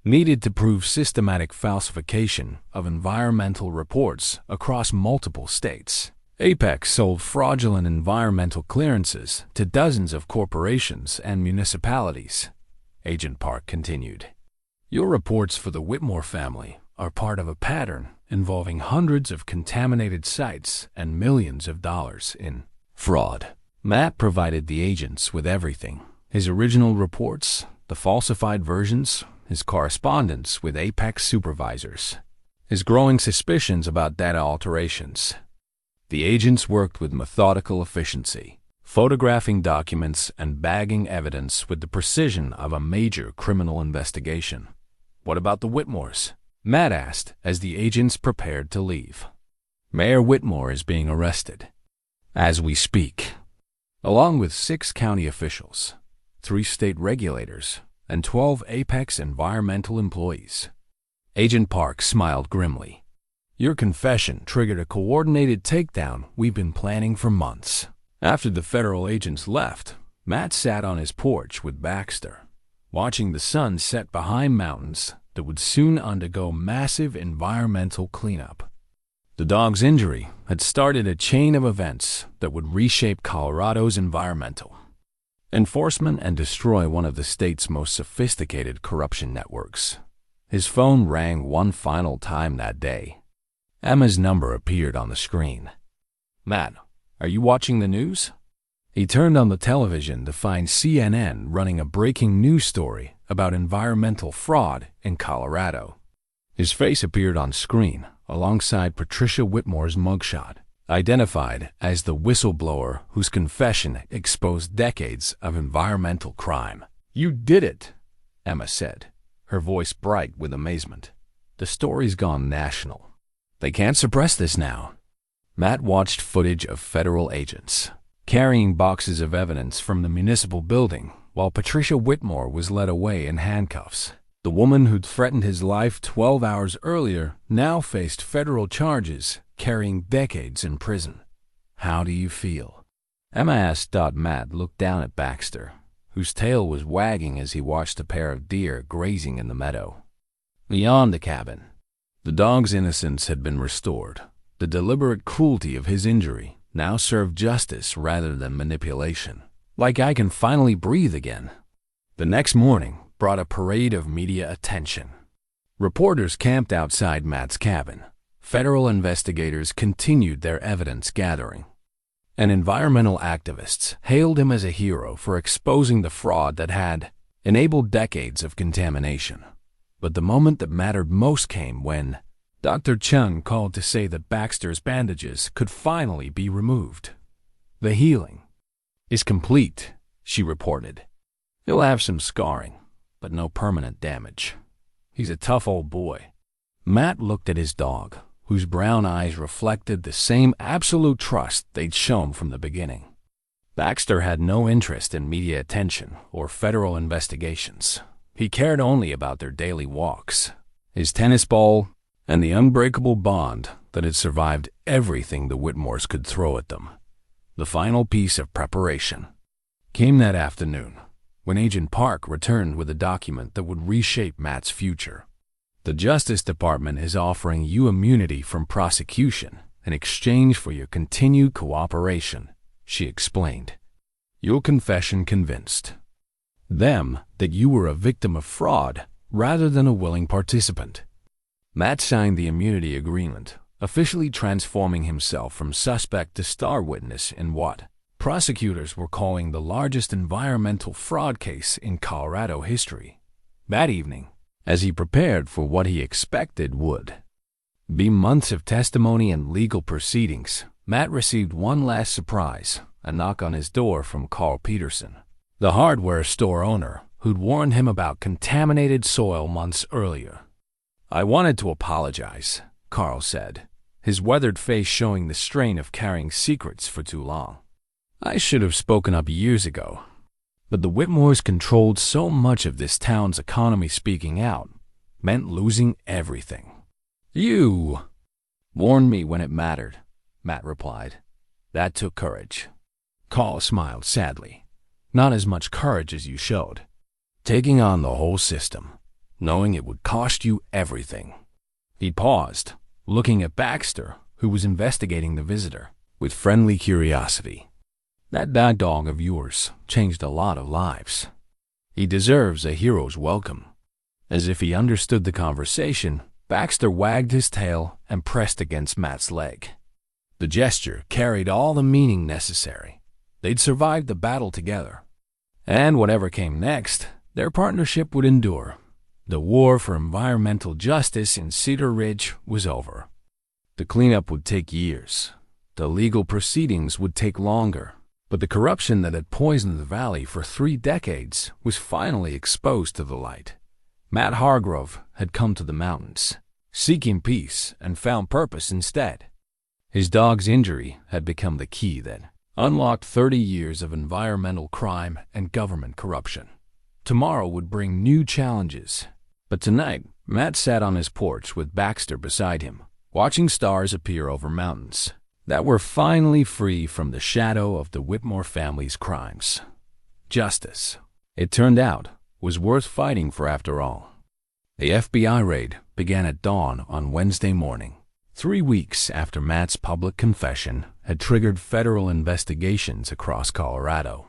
needed to prove systematic falsification of environmental reports across multiple states. Apex sold fraudulent environmental clearances to dozens of corporations and municipalities. Agent Park continued. Your reports for the Whitmore family are part of a pattern involving hundreds of contaminated sites and millions of dollars in fraud. Matt provided the agents with everything: his original reports, the falsified versions, his correspondence with Apex supervisors, his growing suspicions about data alterations. The agents worked with methodical efficiency, photographing documents and bagging evidence with the precision of a major criminal investigation. What about the Whitmores? Matt asked as the agents prepared to leave. Mayor Whitmore is being arrested as we speak, along with 6 county officials, 3 state regulators, and 12 Apex environmental employees. Agent Park smiled grimly. Your confession triggered a coordinated takedown we've been planning for months. After the federal agents left, Matt sat on his porch with Baxter, watching the sun set behind mountains that would soon undergo massive environmental cleanup. The dog's injury had started a chain of events that would reshape Colorado's environmental enforcement and destroy one of the state's most sophisticated corruption networks. His phone rang one final time that day. Emma's number appeared on the screen. Matt, are you watching the news? He turned on the television to find CNN running a breaking news story about environmental fraud in Colorado. His face appeared on screen alongside Patricia Whitmore's mugshot, identified as the whistleblower whose confession exposed decades of environmental crime. You did it, Emma said, her voice bright with amazement. The story's gone national. They can't suppress this now. Matt watched footage of federal agents carrying boxes of evidence from the municipal building while Patricia Whitmore was led away in handcuffs. The woman who'd threatened his life 12 hours earlier now faced federal charges, carrying decades in prison. How do you feel? Emma asked. Matt looked down at Baxter, whose tail was wagging as he watched a pair of deer grazing in the meadow beyond the cabin. The dog's innocence had been restored. The deliberate cruelty of his injury now served justice rather than manipulation. Like I can finally breathe again. The next morning brought a parade of media attention. Reporters camped outside Matt's cabin. Federal investigators continued their evidence gathering, and environmental activists hailed him as a hero for exposing the fraud that had enabled decades of contamination. But the moment that mattered most came when Dr. Chung called to say that Baxter's bandages could finally be removed. The healing is complete, she reported. He'll have some scarring, but no permanent damage. He's a tough old boy. Matt looked at his dog, whose brown eyes reflected the same absolute trust they'd shown from the beginning. Baxter had no interest in media attention or federal investigations. He cared only about their daily walks, his tennis ball, and the unbreakable bond that had survived everything the Whitmores could throw at them. The final piece of preparation came that afternoon, when Agent Park returned with a document that would reshape Matt's future. The Justice Department is offering you immunity from prosecution in exchange for your continued cooperation, she explained. Your confession convinced them that you were a victim of fraud rather than a willing participant. Matt signed the immunity agreement, officially transforming himself from suspect to star witness in what Prosecutors were calling the largest environmental fraud case in Colorado history. That evening, as he prepared for what he expected would be months of testimony and legal proceedings, Matt received one last surprise, a knock on his door from Carl Peterson, the hardware store owner who'd warned him about contaminated soil months earlier. "I wanted to apologize," Carl said, his weathered face showing the strain of carrying secrets for too long. "I should have spoken up years ago, but the Whitmores controlled so much of this town's economy. Speaking out meant losing everything." "You warned me when it mattered," Matt replied. "That took courage." Carl smiled sadly. "Not as much courage as you showed. Taking on the whole system, knowing it would cost you everything." He paused, looking at Baxter, who was investigating the visitor, with friendly curiosity. "That dog of yours changed a lot of lives. He deserves a hero's welcome." As if he understood the conversation, Baxter wagged his tail and pressed against Matt's leg. The gesture carried all the meaning necessary. They'd survived the battle together, and whatever came next, their partnership would endure. The war for environmental justice in Cedar Ridge was over. The cleanup would take years. The legal proceedings would take longer. But the corruption that had poisoned the valley for 3 decades was finally exposed to the light. Matt Hargrove had come to the mountains, seeking peace, and found purpose instead. His dog's injury had become the key that unlocked 30 years of environmental crime and government corruption. Tomorrow would bring new challenges. But tonight, Matt sat on his porch with Baxter beside him, watching stars appear over mountains that were finally free from the shadow of the Whitmore family's crimes. Justice, it turned out, was worth fighting for after all. The FBI raid began at dawn on Wednesday morning, 3 weeks after Matt's public confession had triggered federal investigations across Colorado.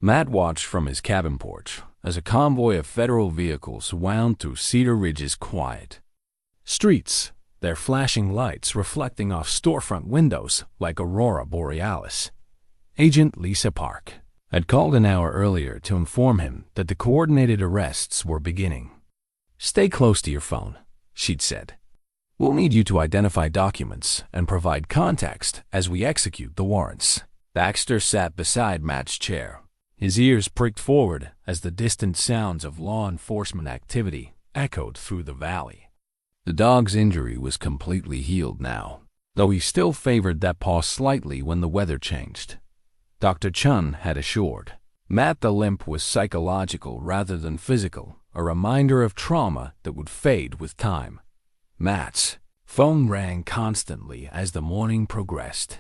Matt watched from his cabin porch as a convoy of federal vehicles wound through Cedar Ridge's quiet streets, their flashing lights reflecting off storefront windows like aurora borealis. Agent Lisa Park had called an hour earlier to inform him that the coordinated arrests were beginning. "Stay close to your phone," she'd said. "We'll need you to identify documents and provide context as we execute the warrants." Baxter sat beside Matt's chair, his ears pricked forward as the distant sounds of law enforcement activity echoed through the valley. The dog's injury was completely healed now, though he still favored that paw slightly when the weather changed. Dr. Chun had assured Matt the limp was psychological rather than physical, a reminder of trauma that would fade with time. Matt's phone rang constantly as the morning progressed.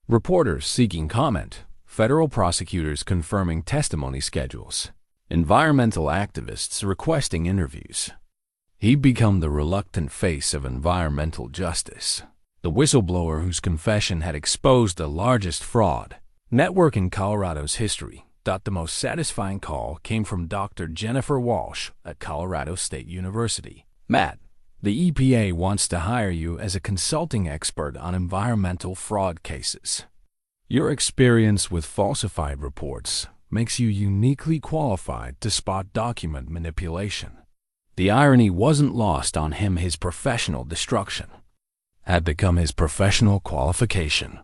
Reporters seeking comment, federal prosecutors confirming testimony schedules, environmental activists requesting interviews. He'd become the reluctant face of environmental justice, the whistleblower whose confession had exposed the largest fraud network in Colorado's history. The most satisfying call came from Dr. Jennifer Walsh at Colorado State University. "Matt, the EPA wants to hire you as a consulting expert on environmental fraud cases. Your experience with falsified reports makes you uniquely qualified to spot document manipulation." The irony wasn't lost on him. His professional destruction had become his professional qualification.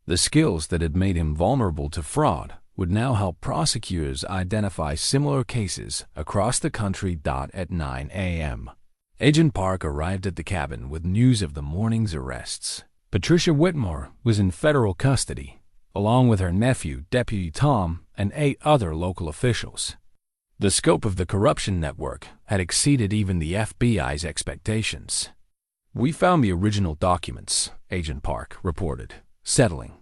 The skills that had made him vulnerable to fraud would now help prosecutors identify similar cases across the country. At 9 a.m., Agent Park arrived at the cabin with news of the morning's arrests. Patricia Whitmore was in federal custody, along with her nephew, Deputy Tom, and 8 other local officials. The scope of the corruption network had exceeded even the FBI's expectations. "We found the original documents," Agent Park reported, settling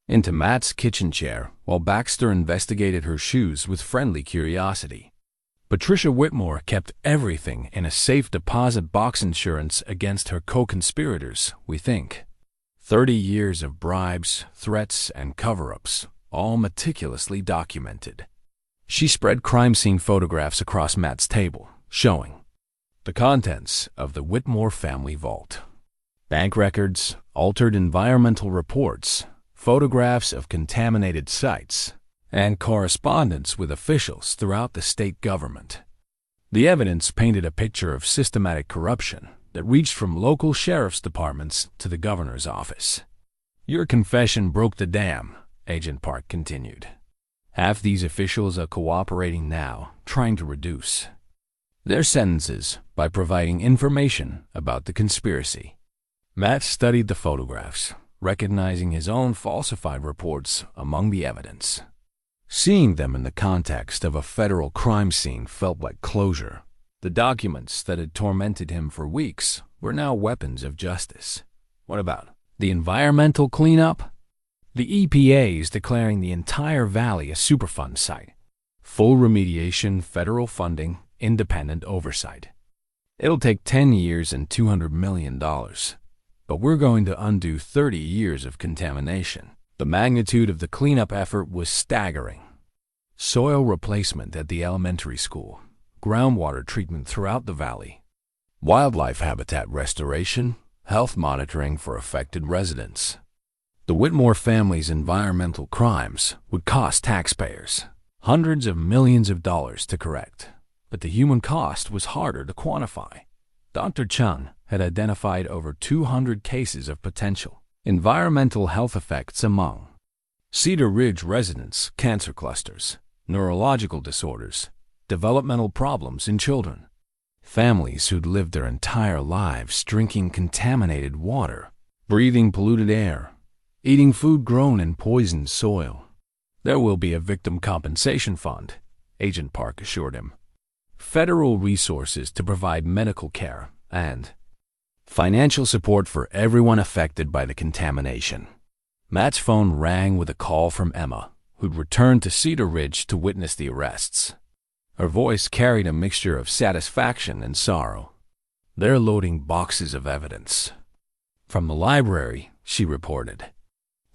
into Matt's kitchen chair while Baxter investigated her shoes with friendly curiosity. Patricia Whitmore kept everything in a safe deposit box. "Insurance against her co-conspirators, we think. 30 years of bribes, threats, and cover-ups, all meticulously documented." She spread crime scene photographs across Matt's table, showing the contents of the Whitmore family vault. Bank records, altered environmental reports, photographs of contaminated sites, and correspondence with officials throughout the state government. The evidence painted a picture of systematic corruption that reached from local sheriff's departments to the governor's office. "Your confession broke the dam," Agent Park continued. "Half these officials are cooperating now, trying to reduce their sentences by providing information about the conspiracy." Matt studied the photographs, recognizing his own falsified reports among the evidence. Seeing them in the context of a federal crime scene felt like closure. The documents that had tormented him for weeks were now weapons of justice. What about the environmental cleanup? The EPA is declaring the entire valley a Superfund site. Full remediation, federal funding, independent oversight. It'll take 10 years and $200 million. But we're going to undo 30 years of contamination. The magnitude of the cleanup effort was staggering. Soil replacement at the elementary school, groundwater treatment throughout the valley, wildlife habitat restoration, health monitoring for affected residents. The Whitmore family's environmental crimes would cost taxpayers hundreds of millions of dollars to correct, but the human cost was harder to quantify. Dr. Chung had identified over 200 cases of potential environmental health effects among Cedar Ridge residents, cancer clusters, neurological disorders, developmental problems in children, families who'd lived their entire lives drinking contaminated water, breathing polluted air, eating food grown in poisoned soil. "There will be a victim compensation fund," Agent Park assured him. "Federal resources to provide medical care and financial support for everyone affected by the contamination." Matt's phone rang with a call from Emma, who'd returned to Cedar Ridge to witness the arrests. Her voice carried a mixture of satisfaction and sorrow. "They're loading boxes of evidence from the library," she reported.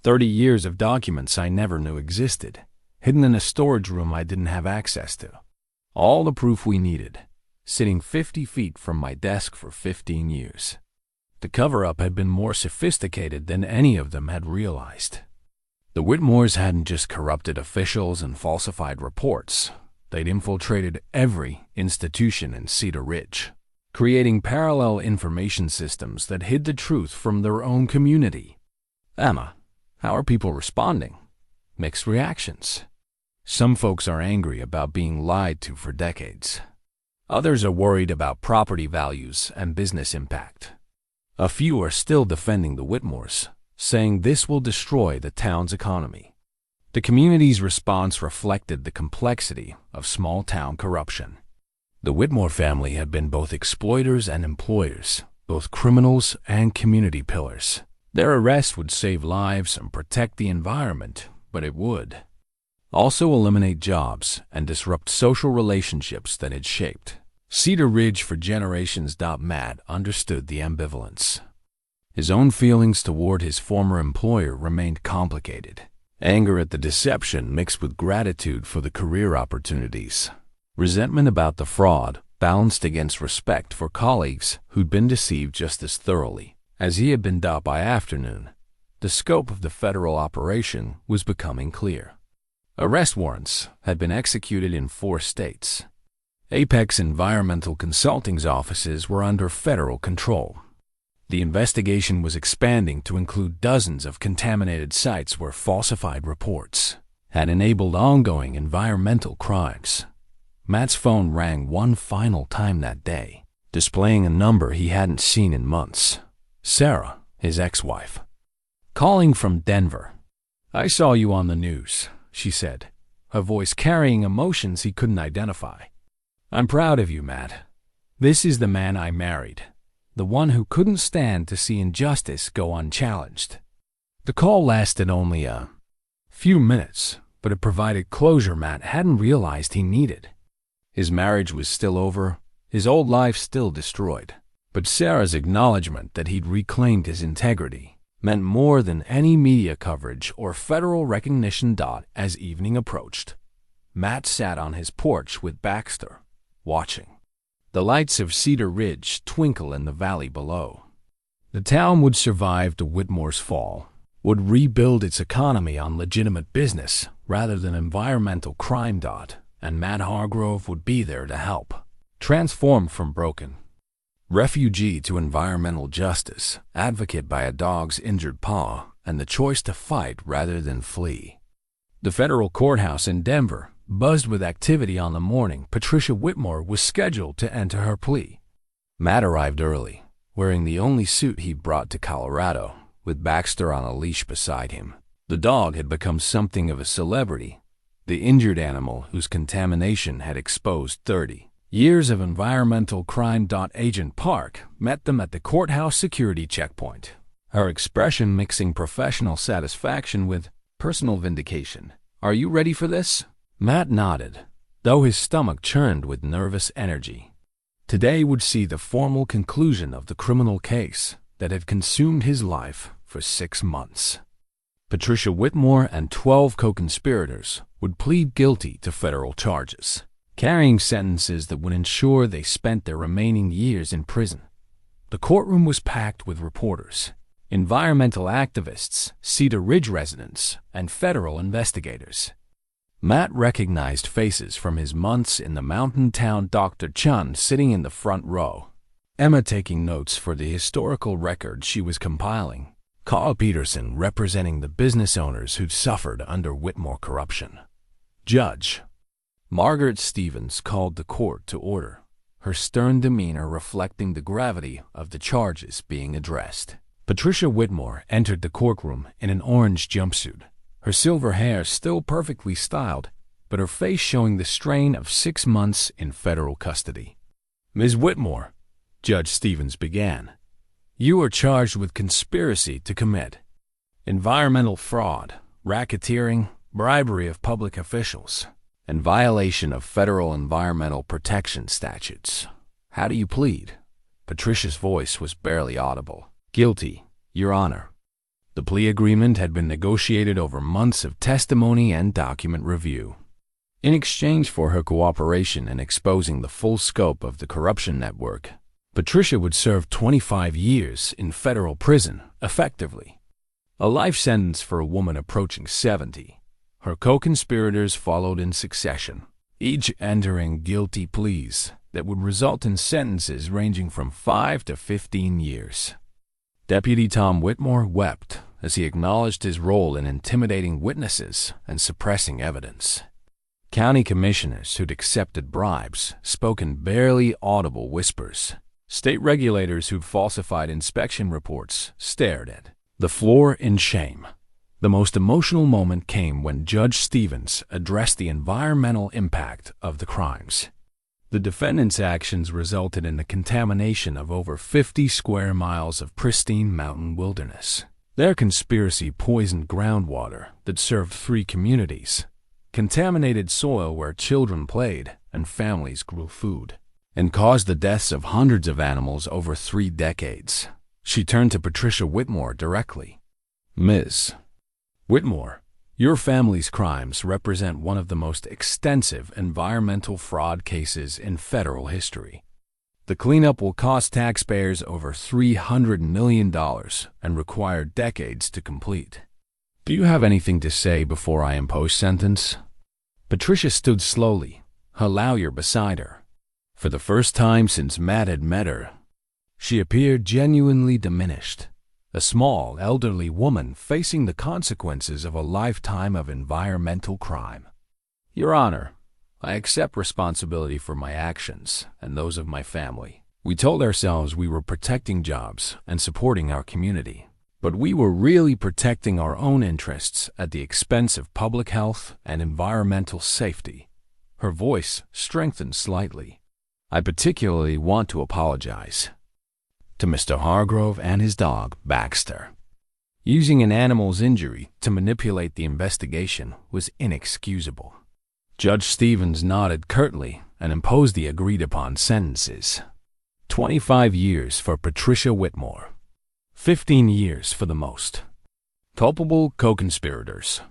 30 years of documents I never knew existed, hidden in a storage room I didn't have access to. All the proof we needed, sitting 50 feet from my desk for 15 years. The cover-up had been more sophisticated than any of them had realized. The Whitmores hadn't just corrupted officials and falsified reports. They'd infiltrated every institution in Cedar Ridge, creating parallel information systems that hid the truth from their own community. "Emma, how are people responding?" "Mixed reactions. Some folks are angry about being lied to for decades. Others are worried about property values and business impact. A few are still defending the Whitmores, saying this will destroy the town's economy." The community's response reflected the complexity of small-town corruption. The Whitmore family had been both exploiters and employers, both criminals and community pillars. Their arrest would save lives and protect the environment, but it would also eliminate jobs and disrupt social relationships that had shaped Cedar Ridge for generations. Matt understood the ambivalence. His own feelings toward his former employer remained complicated. Anger at the deception mixed with gratitude for the career opportunities. Resentment about the fraud balanced against respect for colleagues who'd been deceived just as thoroughly as he had been. By afternoon, the scope of the federal operation was becoming clear. Arrest warrants had been executed in 4 states. Apex Environmental Consulting's offices were under federal control. The investigation was expanding to include dozens of contaminated sites where falsified reports had enabled ongoing environmental crimes. Matt's phone rang one final time that day, displaying a number he hadn't seen in months. Sarah, his ex-wife, calling from Denver. "I saw you on the news," she said, her voice carrying emotions he couldn't identify. "I'm proud of you, Matt. This is the man I married, the one who couldn't stand to see injustice go unchallenged." The call lasted only a few minutes, but it provided closure Matt hadn't realized he needed. His marriage was still over, his old life still destroyed, but Sarah's acknowledgement that he'd reclaimed his integrity meant more than any media coverage or federal recognition. As evening approached, Matt sat on his porch with Baxter, watching the lights of Cedar Ridge twinkle in the valley below. The town would survive the Whitmore's fall, would rebuild its economy on legitimate business rather than environmental crime. And Matt Hargrove would be there to help. Transform from broken refugee to environmental justice, advocate by a dog's injured paw, and the choice to fight rather than flee. The federal courthouse in Denver buzzed with activity on the morning Patricia Whitmore was scheduled to enter her plea. Matt arrived early, wearing the only suit he brought to Colorado, with Baxter on a leash beside him. The dog had become something of a celebrity, the injured animal whose contamination had exposed 30 years of environmental crime. Agent Park met them at the courthouse security checkpoint, her expression mixing professional satisfaction with personal vindication. "Are you ready for this?" Matt nodded, though his stomach churned with nervous energy. Today would see the formal conclusion of the criminal case that had consumed his life for 6 months. Patricia Whitmore and 12 co-conspirators would plead guilty to federal charges, carrying sentences that would ensure they spent their remaining years in prison. The courtroom was packed with reporters, environmental activists, Cedar Ridge residents, and federal investigators. Matt recognized faces from his months in the mountain town. Dr. Chun sitting in the front row, Emma taking notes for the historical record she was compiling, Carl Peterson representing the business owners who'd suffered under Whitmore corruption. Judge Margaret Stevens called the court to order, her stern demeanor reflecting the gravity of the charges being addressed. Patricia Whitmore entered the courtroom in an orange jumpsuit, her silver hair still perfectly styled, but her face showing the strain of 6 months in federal custody. "Ms. Whitmore," Judge Stevens began, "you are charged with conspiracy to commit environmental fraud, racketeering, bribery of public officials, and violation of federal environmental protection statutes. How do you plead?" Patricia's voice was barely audible. "Guilty, Your Honor." The plea agreement had been negotiated over months of testimony and document review. In exchange for her cooperation in exposing the full scope of the corruption network, Patricia would serve 25 years in federal prison, effectively a life sentence for a woman approaching 70. Her co-conspirators followed in succession, each entering guilty pleas that would result in sentences ranging from 5 to 15 years. Deputy Tom Whitmore wept as he acknowledged his role in intimidating witnesses and suppressing evidence. County commissioners who'd accepted bribes spoke in barely audible whispers. State regulators who'd falsified inspection reports stared at the floor in shame. The most emotional moment came when Judge Stevens addressed the environmental impact of the crimes. The defendants' actions resulted in the contamination of over 50 square miles of pristine mountain wilderness. Their conspiracy poisoned groundwater that served 3 communities, contaminated soil where children played and families grew food, and caused the deaths of hundreds of animals over 3 decades. She turned to Patricia Whitmore directly. "Ms. Whitmore, your family's crimes represent one of the most extensive environmental fraud cases in federal history. The cleanup will cost taxpayers over $300 million and require decades to complete. Do you have anything to say before I impose sentence?" Patricia stood slowly, her lawyer beside her. For the first time since Matt had met her, she appeared genuinely diminished, a small, elderly woman facing the consequences of a lifetime of environmental crime. "Your Honor, I accept responsibility for my actions and those of my family. We told ourselves we were protecting jobs and supporting our community, but we were really protecting our own interests at the expense of public health and environmental safety." Her voice strengthened slightly. "I particularly want to apologize to Mr. Hargrove and his dog, Baxter. Using an animal's injury to manipulate the investigation was inexcusable." Judge Stevens nodded curtly and imposed the agreed-upon sentences. 25 years for Patricia Whitmore, 15 years for the most culpable co-conspirators.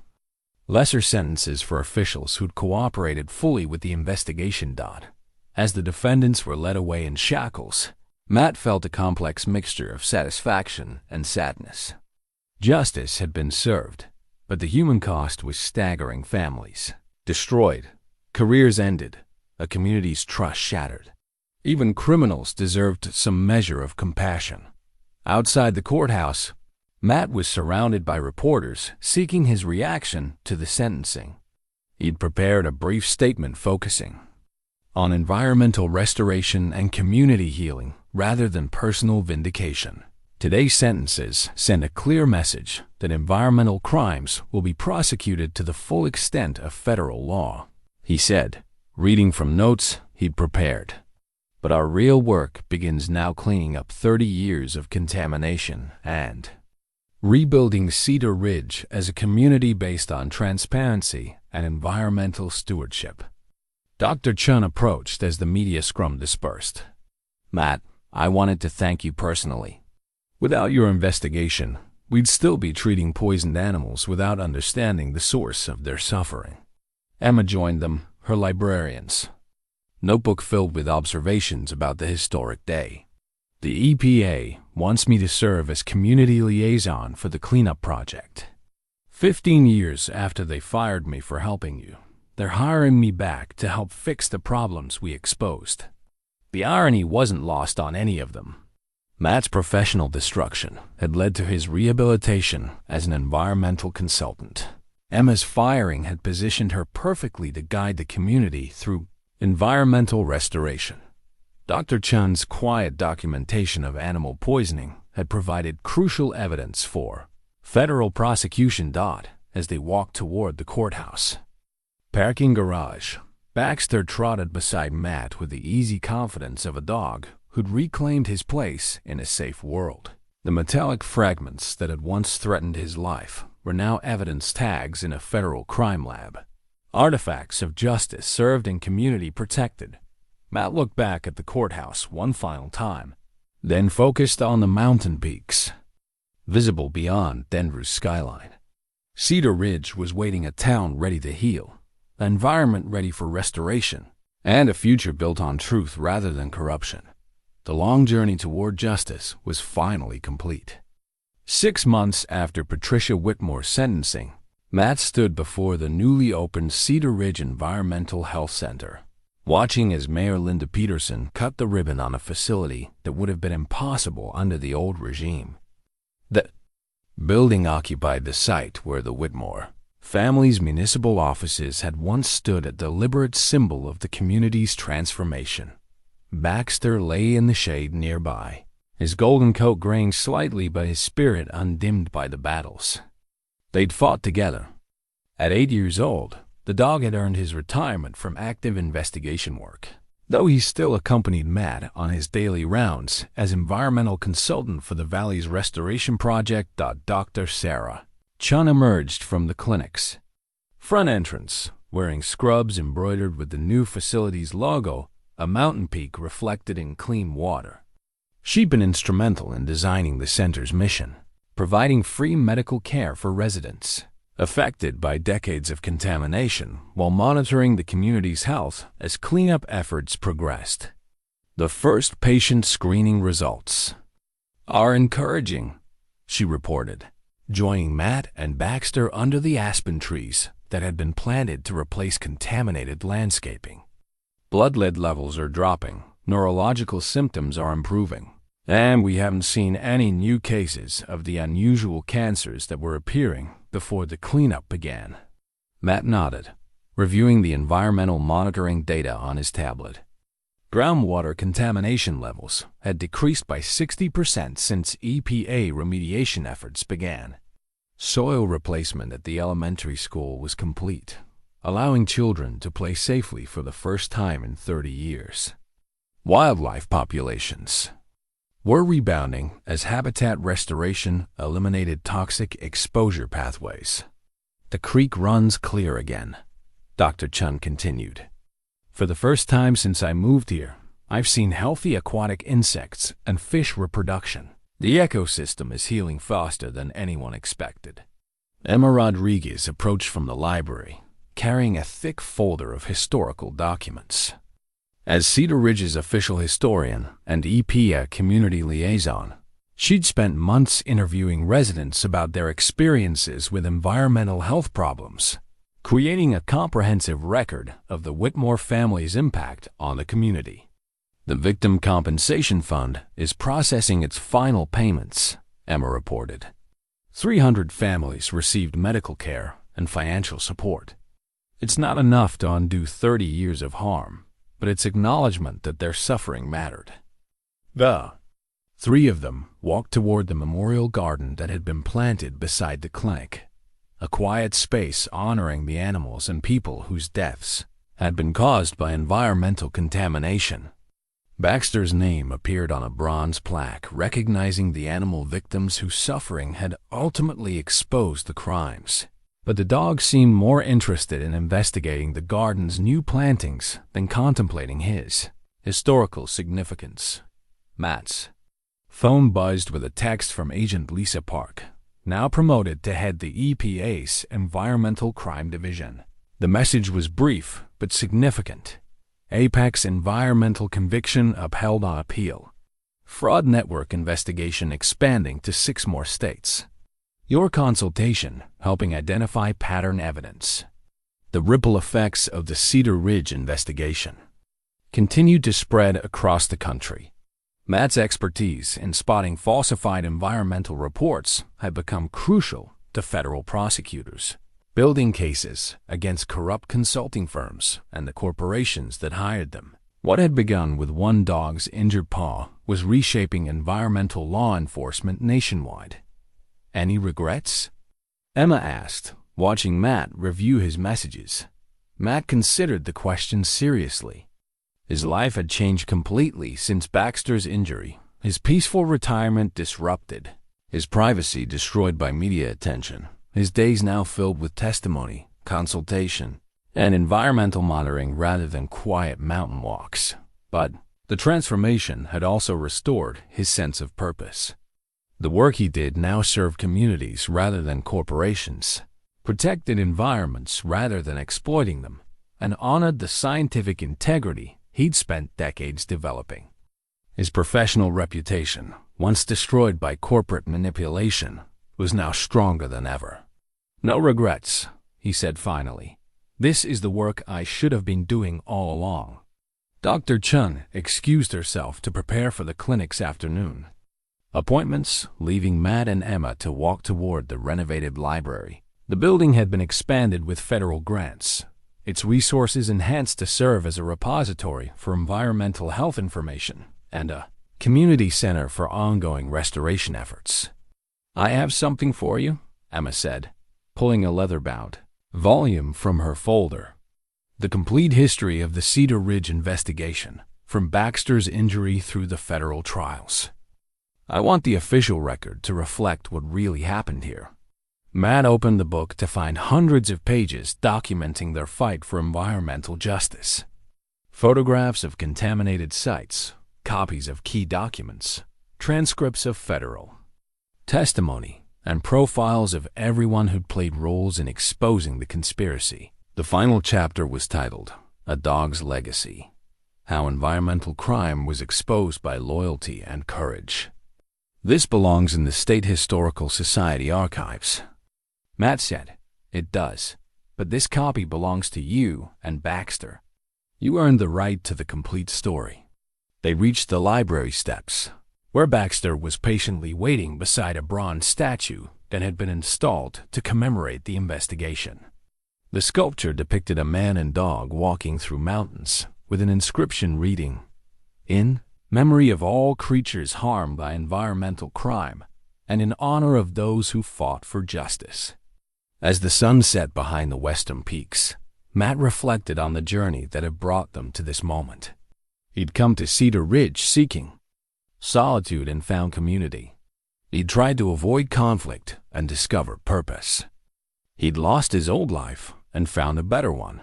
Lesser sentences for officials who'd cooperated fully with the investigation. As the defendants were led away in shackles, Matt felt a complex mixture of satisfaction and sadness. Justice had been served, but the human cost was staggering. Families destroyed, careers ended, a community's trust shattered. Even criminals deserved some measure of compassion. Outside the courthouse, Matt was surrounded by reporters seeking his reaction to the sentencing. He'd prepared a brief statement focusing on environmental restoration and community healing rather than personal vindication. Today's sentences send a clear message that environmental crimes will be prosecuted to the full extent of federal law, he said, reading from notes he'd prepared. But our real work begins now, cleaning up 30 years of contamination and rebuilding Cedar Ridge as a community based on transparency and environmental stewardship. Dr. Chun approached as the media scrum dispersed. Matt, I wanted to thank you personally. Without your investigation, we'd still be treating poisoned animals without understanding the source of their suffering. Emma joined them, her librarians, notebook filled with observations about the historic day. The EPA wants me to serve as community liaison for the cleanup project. 15 years after they fired me for helping you, they're hiring me back to help fix the problems we exposed. The irony wasn't lost on any of them. Matt's professional destruction had led to his rehabilitation as an environmental consultant. Emma's firing had positioned her perfectly to guide the community through environmental restoration. Dr. Chun's quiet documentation of animal poisoning had provided crucial evidence for federal prosecution. As they walked toward the courthouse parking garage, Baxter trotted beside Matt with the easy confidence of a dog who'd reclaimed his place in a safe world. The metallic fragments that had once threatened his life were now evidence tags in a federal crime lab. Artifacts of justice served and community protected. Matt looked back at the courthouse one final time, then focused on the mountain peaks visible beyond Denver's skyline. Cedar Ridge was waiting, a town ready to heal, an environment ready for restoration, and a future built on truth rather than corruption. The long journey toward justice was finally complete. 6 months after Patricia Whitmore's sentencing, Matt stood before the newly opened Cedar Ridge Environmental Health Center, watching as Mayor Linda Peterson cut the ribbon on a facility that would have been impossible under the old regime. The building occupied the site where the Whitmore family's municipal offices had once stood, a deliberate symbol of the community's transformation. Baxter lay in the shade nearby, his golden coat graying slightly but his spirit undimmed by the battles they'd fought together. At 8 years old, the dog had earned his retirement from active investigation work, though he still accompanied Matt on his daily rounds as environmental consultant for the Valley's restoration project. Dr. Sarah Chun emerged from the clinic's front entrance, wearing scrubs embroidered with the new facility's logo, a mountain peak reflected in clean water. She'd been instrumental in designing the center's mission, providing free medical care for residents affected by decades of contamination while monitoring the community's health as cleanup efforts progressed. The first patient screening results are encouraging, she reported, joining Matt and Baxter under the aspen trees that had been planted to replace contaminated landscaping. Blood lead levels are dropping, neurological symptoms are improving, and we haven't seen any new cases of the unusual cancers that were appearing before the cleanup began. Matt nodded, reviewing the environmental monitoring data on his tablet. Groundwater contamination levels had decreased by 60% since EPA remediation efforts began. Soil replacement at the elementary school was complete, allowing children to play safely for the first time in 30 years. Wildlife populations were rebounding as habitat restoration eliminated toxic exposure pathways. The creek runs clear again, Dr. Chun continued. For the first time since I moved here, I've seen healthy aquatic insects and fish reproduction. The ecosystem is healing faster than anyone expected. Emma Rodriguez approached from the library, carrying a thick folder of historical documents. As Cedar Ridge's official historian and EPA community liaison, She'd spent months interviewing residents about their experiences with environmental health problems, creating a comprehensive record of the Whitmore family's impact on the community. The Victim Compensation Fund is processing its final payments, Emma reported. 300 families received medical care and financial support. It's not enough to undo 30 years of harm, but it's acknowledgement that their suffering mattered. The three of them walked toward the memorial garden that had been planted beside the clinic, a quiet space honoring the animals and people whose deaths had been caused by environmental contamination. Baxter's name appeared on a bronze plaque recognizing the animal victims whose suffering had ultimately exposed the crimes. But the dog seemed more interested in investigating the garden's new plantings than contemplating his historical significance. Matt's phone buzzed with a text from Agent Lisa Park, now promoted to head the EPA's Environmental Crime Division. The message was brief but significant. Apex environmental conviction upheld on appeal. Fraud network investigation expanding to 6 more states. Your consultation helping identify pattern evidence. The ripple effects of the Cedar Ridge investigation continued to spread across the country. Matt's expertise in spotting falsified environmental reports had become crucial to federal prosecutors, building cases against corrupt consulting firms and the corporations that hired them. What had begun with one dog's injured paw was reshaping environmental law enforcement nationwide. Any regrets? Emma asked, watching Matt review his messages. Matt considered the question seriously. His life had changed completely since Baxter's injury, his peaceful retirement disrupted, his privacy destroyed by media attention, his days now filled with testimony, consultation, and environmental monitoring rather than quiet mountain walks. But the transformation had also restored his sense of purpose. The work he did now served communities rather than corporations, protected environments rather than exploiting them, and honored the scientific integrity he'd spent decades developing. His professional reputation, once destroyed by corporate manipulation, was now stronger than ever. No regrets, he said finally. This is the work I should have been doing all along. Dr. Chun excused herself to prepare for the clinic's afternoon appointments, leaving Matt and Emma to walk toward the renovated library. The building had been expanded with federal grants, its resources enhanced to serve as a repository for environmental health information and a community center for ongoing restoration efforts. I have something for you, Emma said, pulling a leather-bound volume from her folder. The complete history of the Cedar Ridge investigation, from Baxter's injury through the federal trials. I want the official record to reflect what really happened here. Matt opened the book to find hundreds of pages documenting their fight for environmental justice. Photographs of contaminated sites, copies of key documents, transcripts of federal testimony, and profiles of everyone who'd played roles in exposing the conspiracy. The final chapter was titled, A Dog's Legacy: How Environmental Crime Was Exposed by Loyalty and Courage. This belongs in the State Historical Society archives. Matt said, It does, but this copy belongs to you and Baxter. You earned the right to the complete story. They reached the library steps, where Baxter was patiently waiting beside a bronze statue that had been installed to commemorate the investigation. The sculpture depicted a man and dog walking through mountains with an inscription reading, "In memory of all creatures harmed by environmental crime, and in honor of those who fought for justice." As the sun set behind the western peaks, Matt reflected on the journey that had brought them to this moment. He'd come to Cedar Ridge seeking solitude and found community. He'd tried to avoid conflict and discover purpose. He'd lost his old life and found a better one.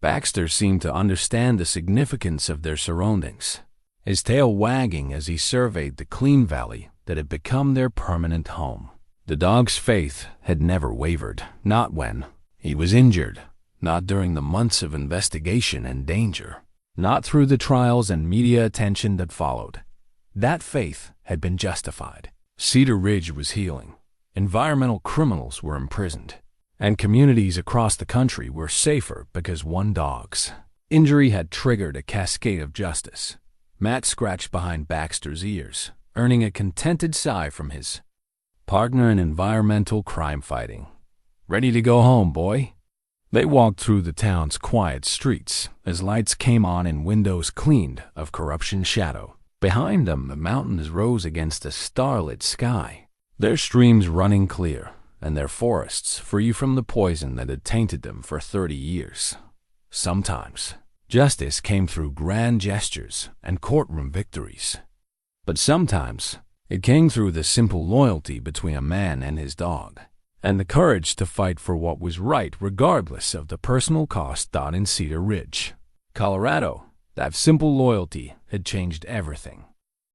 Baxter seemed to understand the significance of their surroundings, his tail wagging as he surveyed the clean valley that had become their permanent home. The dog's faith had never wavered, not when he was injured, not during the months of investigation and danger, not through the trials and media attention that followed. That faith had been justified. Cedar Ridge was healing. Environmental criminals were imprisoned. And communities across the country were safer because one dog's injury had triggered a cascade of justice. Matt scratched behind Baxter's ears, earning a contented sigh from his partner in environmental crime fighting. "Ready to go home, boy?" They walked through the town's quiet streets as lights came on and windows cleaned of corruption shadow. Behind them, the mountains rose against a starlit sky, their streams running clear and their forests free from the poison that had tainted them for 30 years. Sometimes, justice came through grand gestures and courtroom victories. But sometimes, it came through the simple loyalty between a man and his dog, and the courage to fight for what was right regardless of the personal cost. In Cedar Ridge, Colorado, that simple loyalty had changed everything.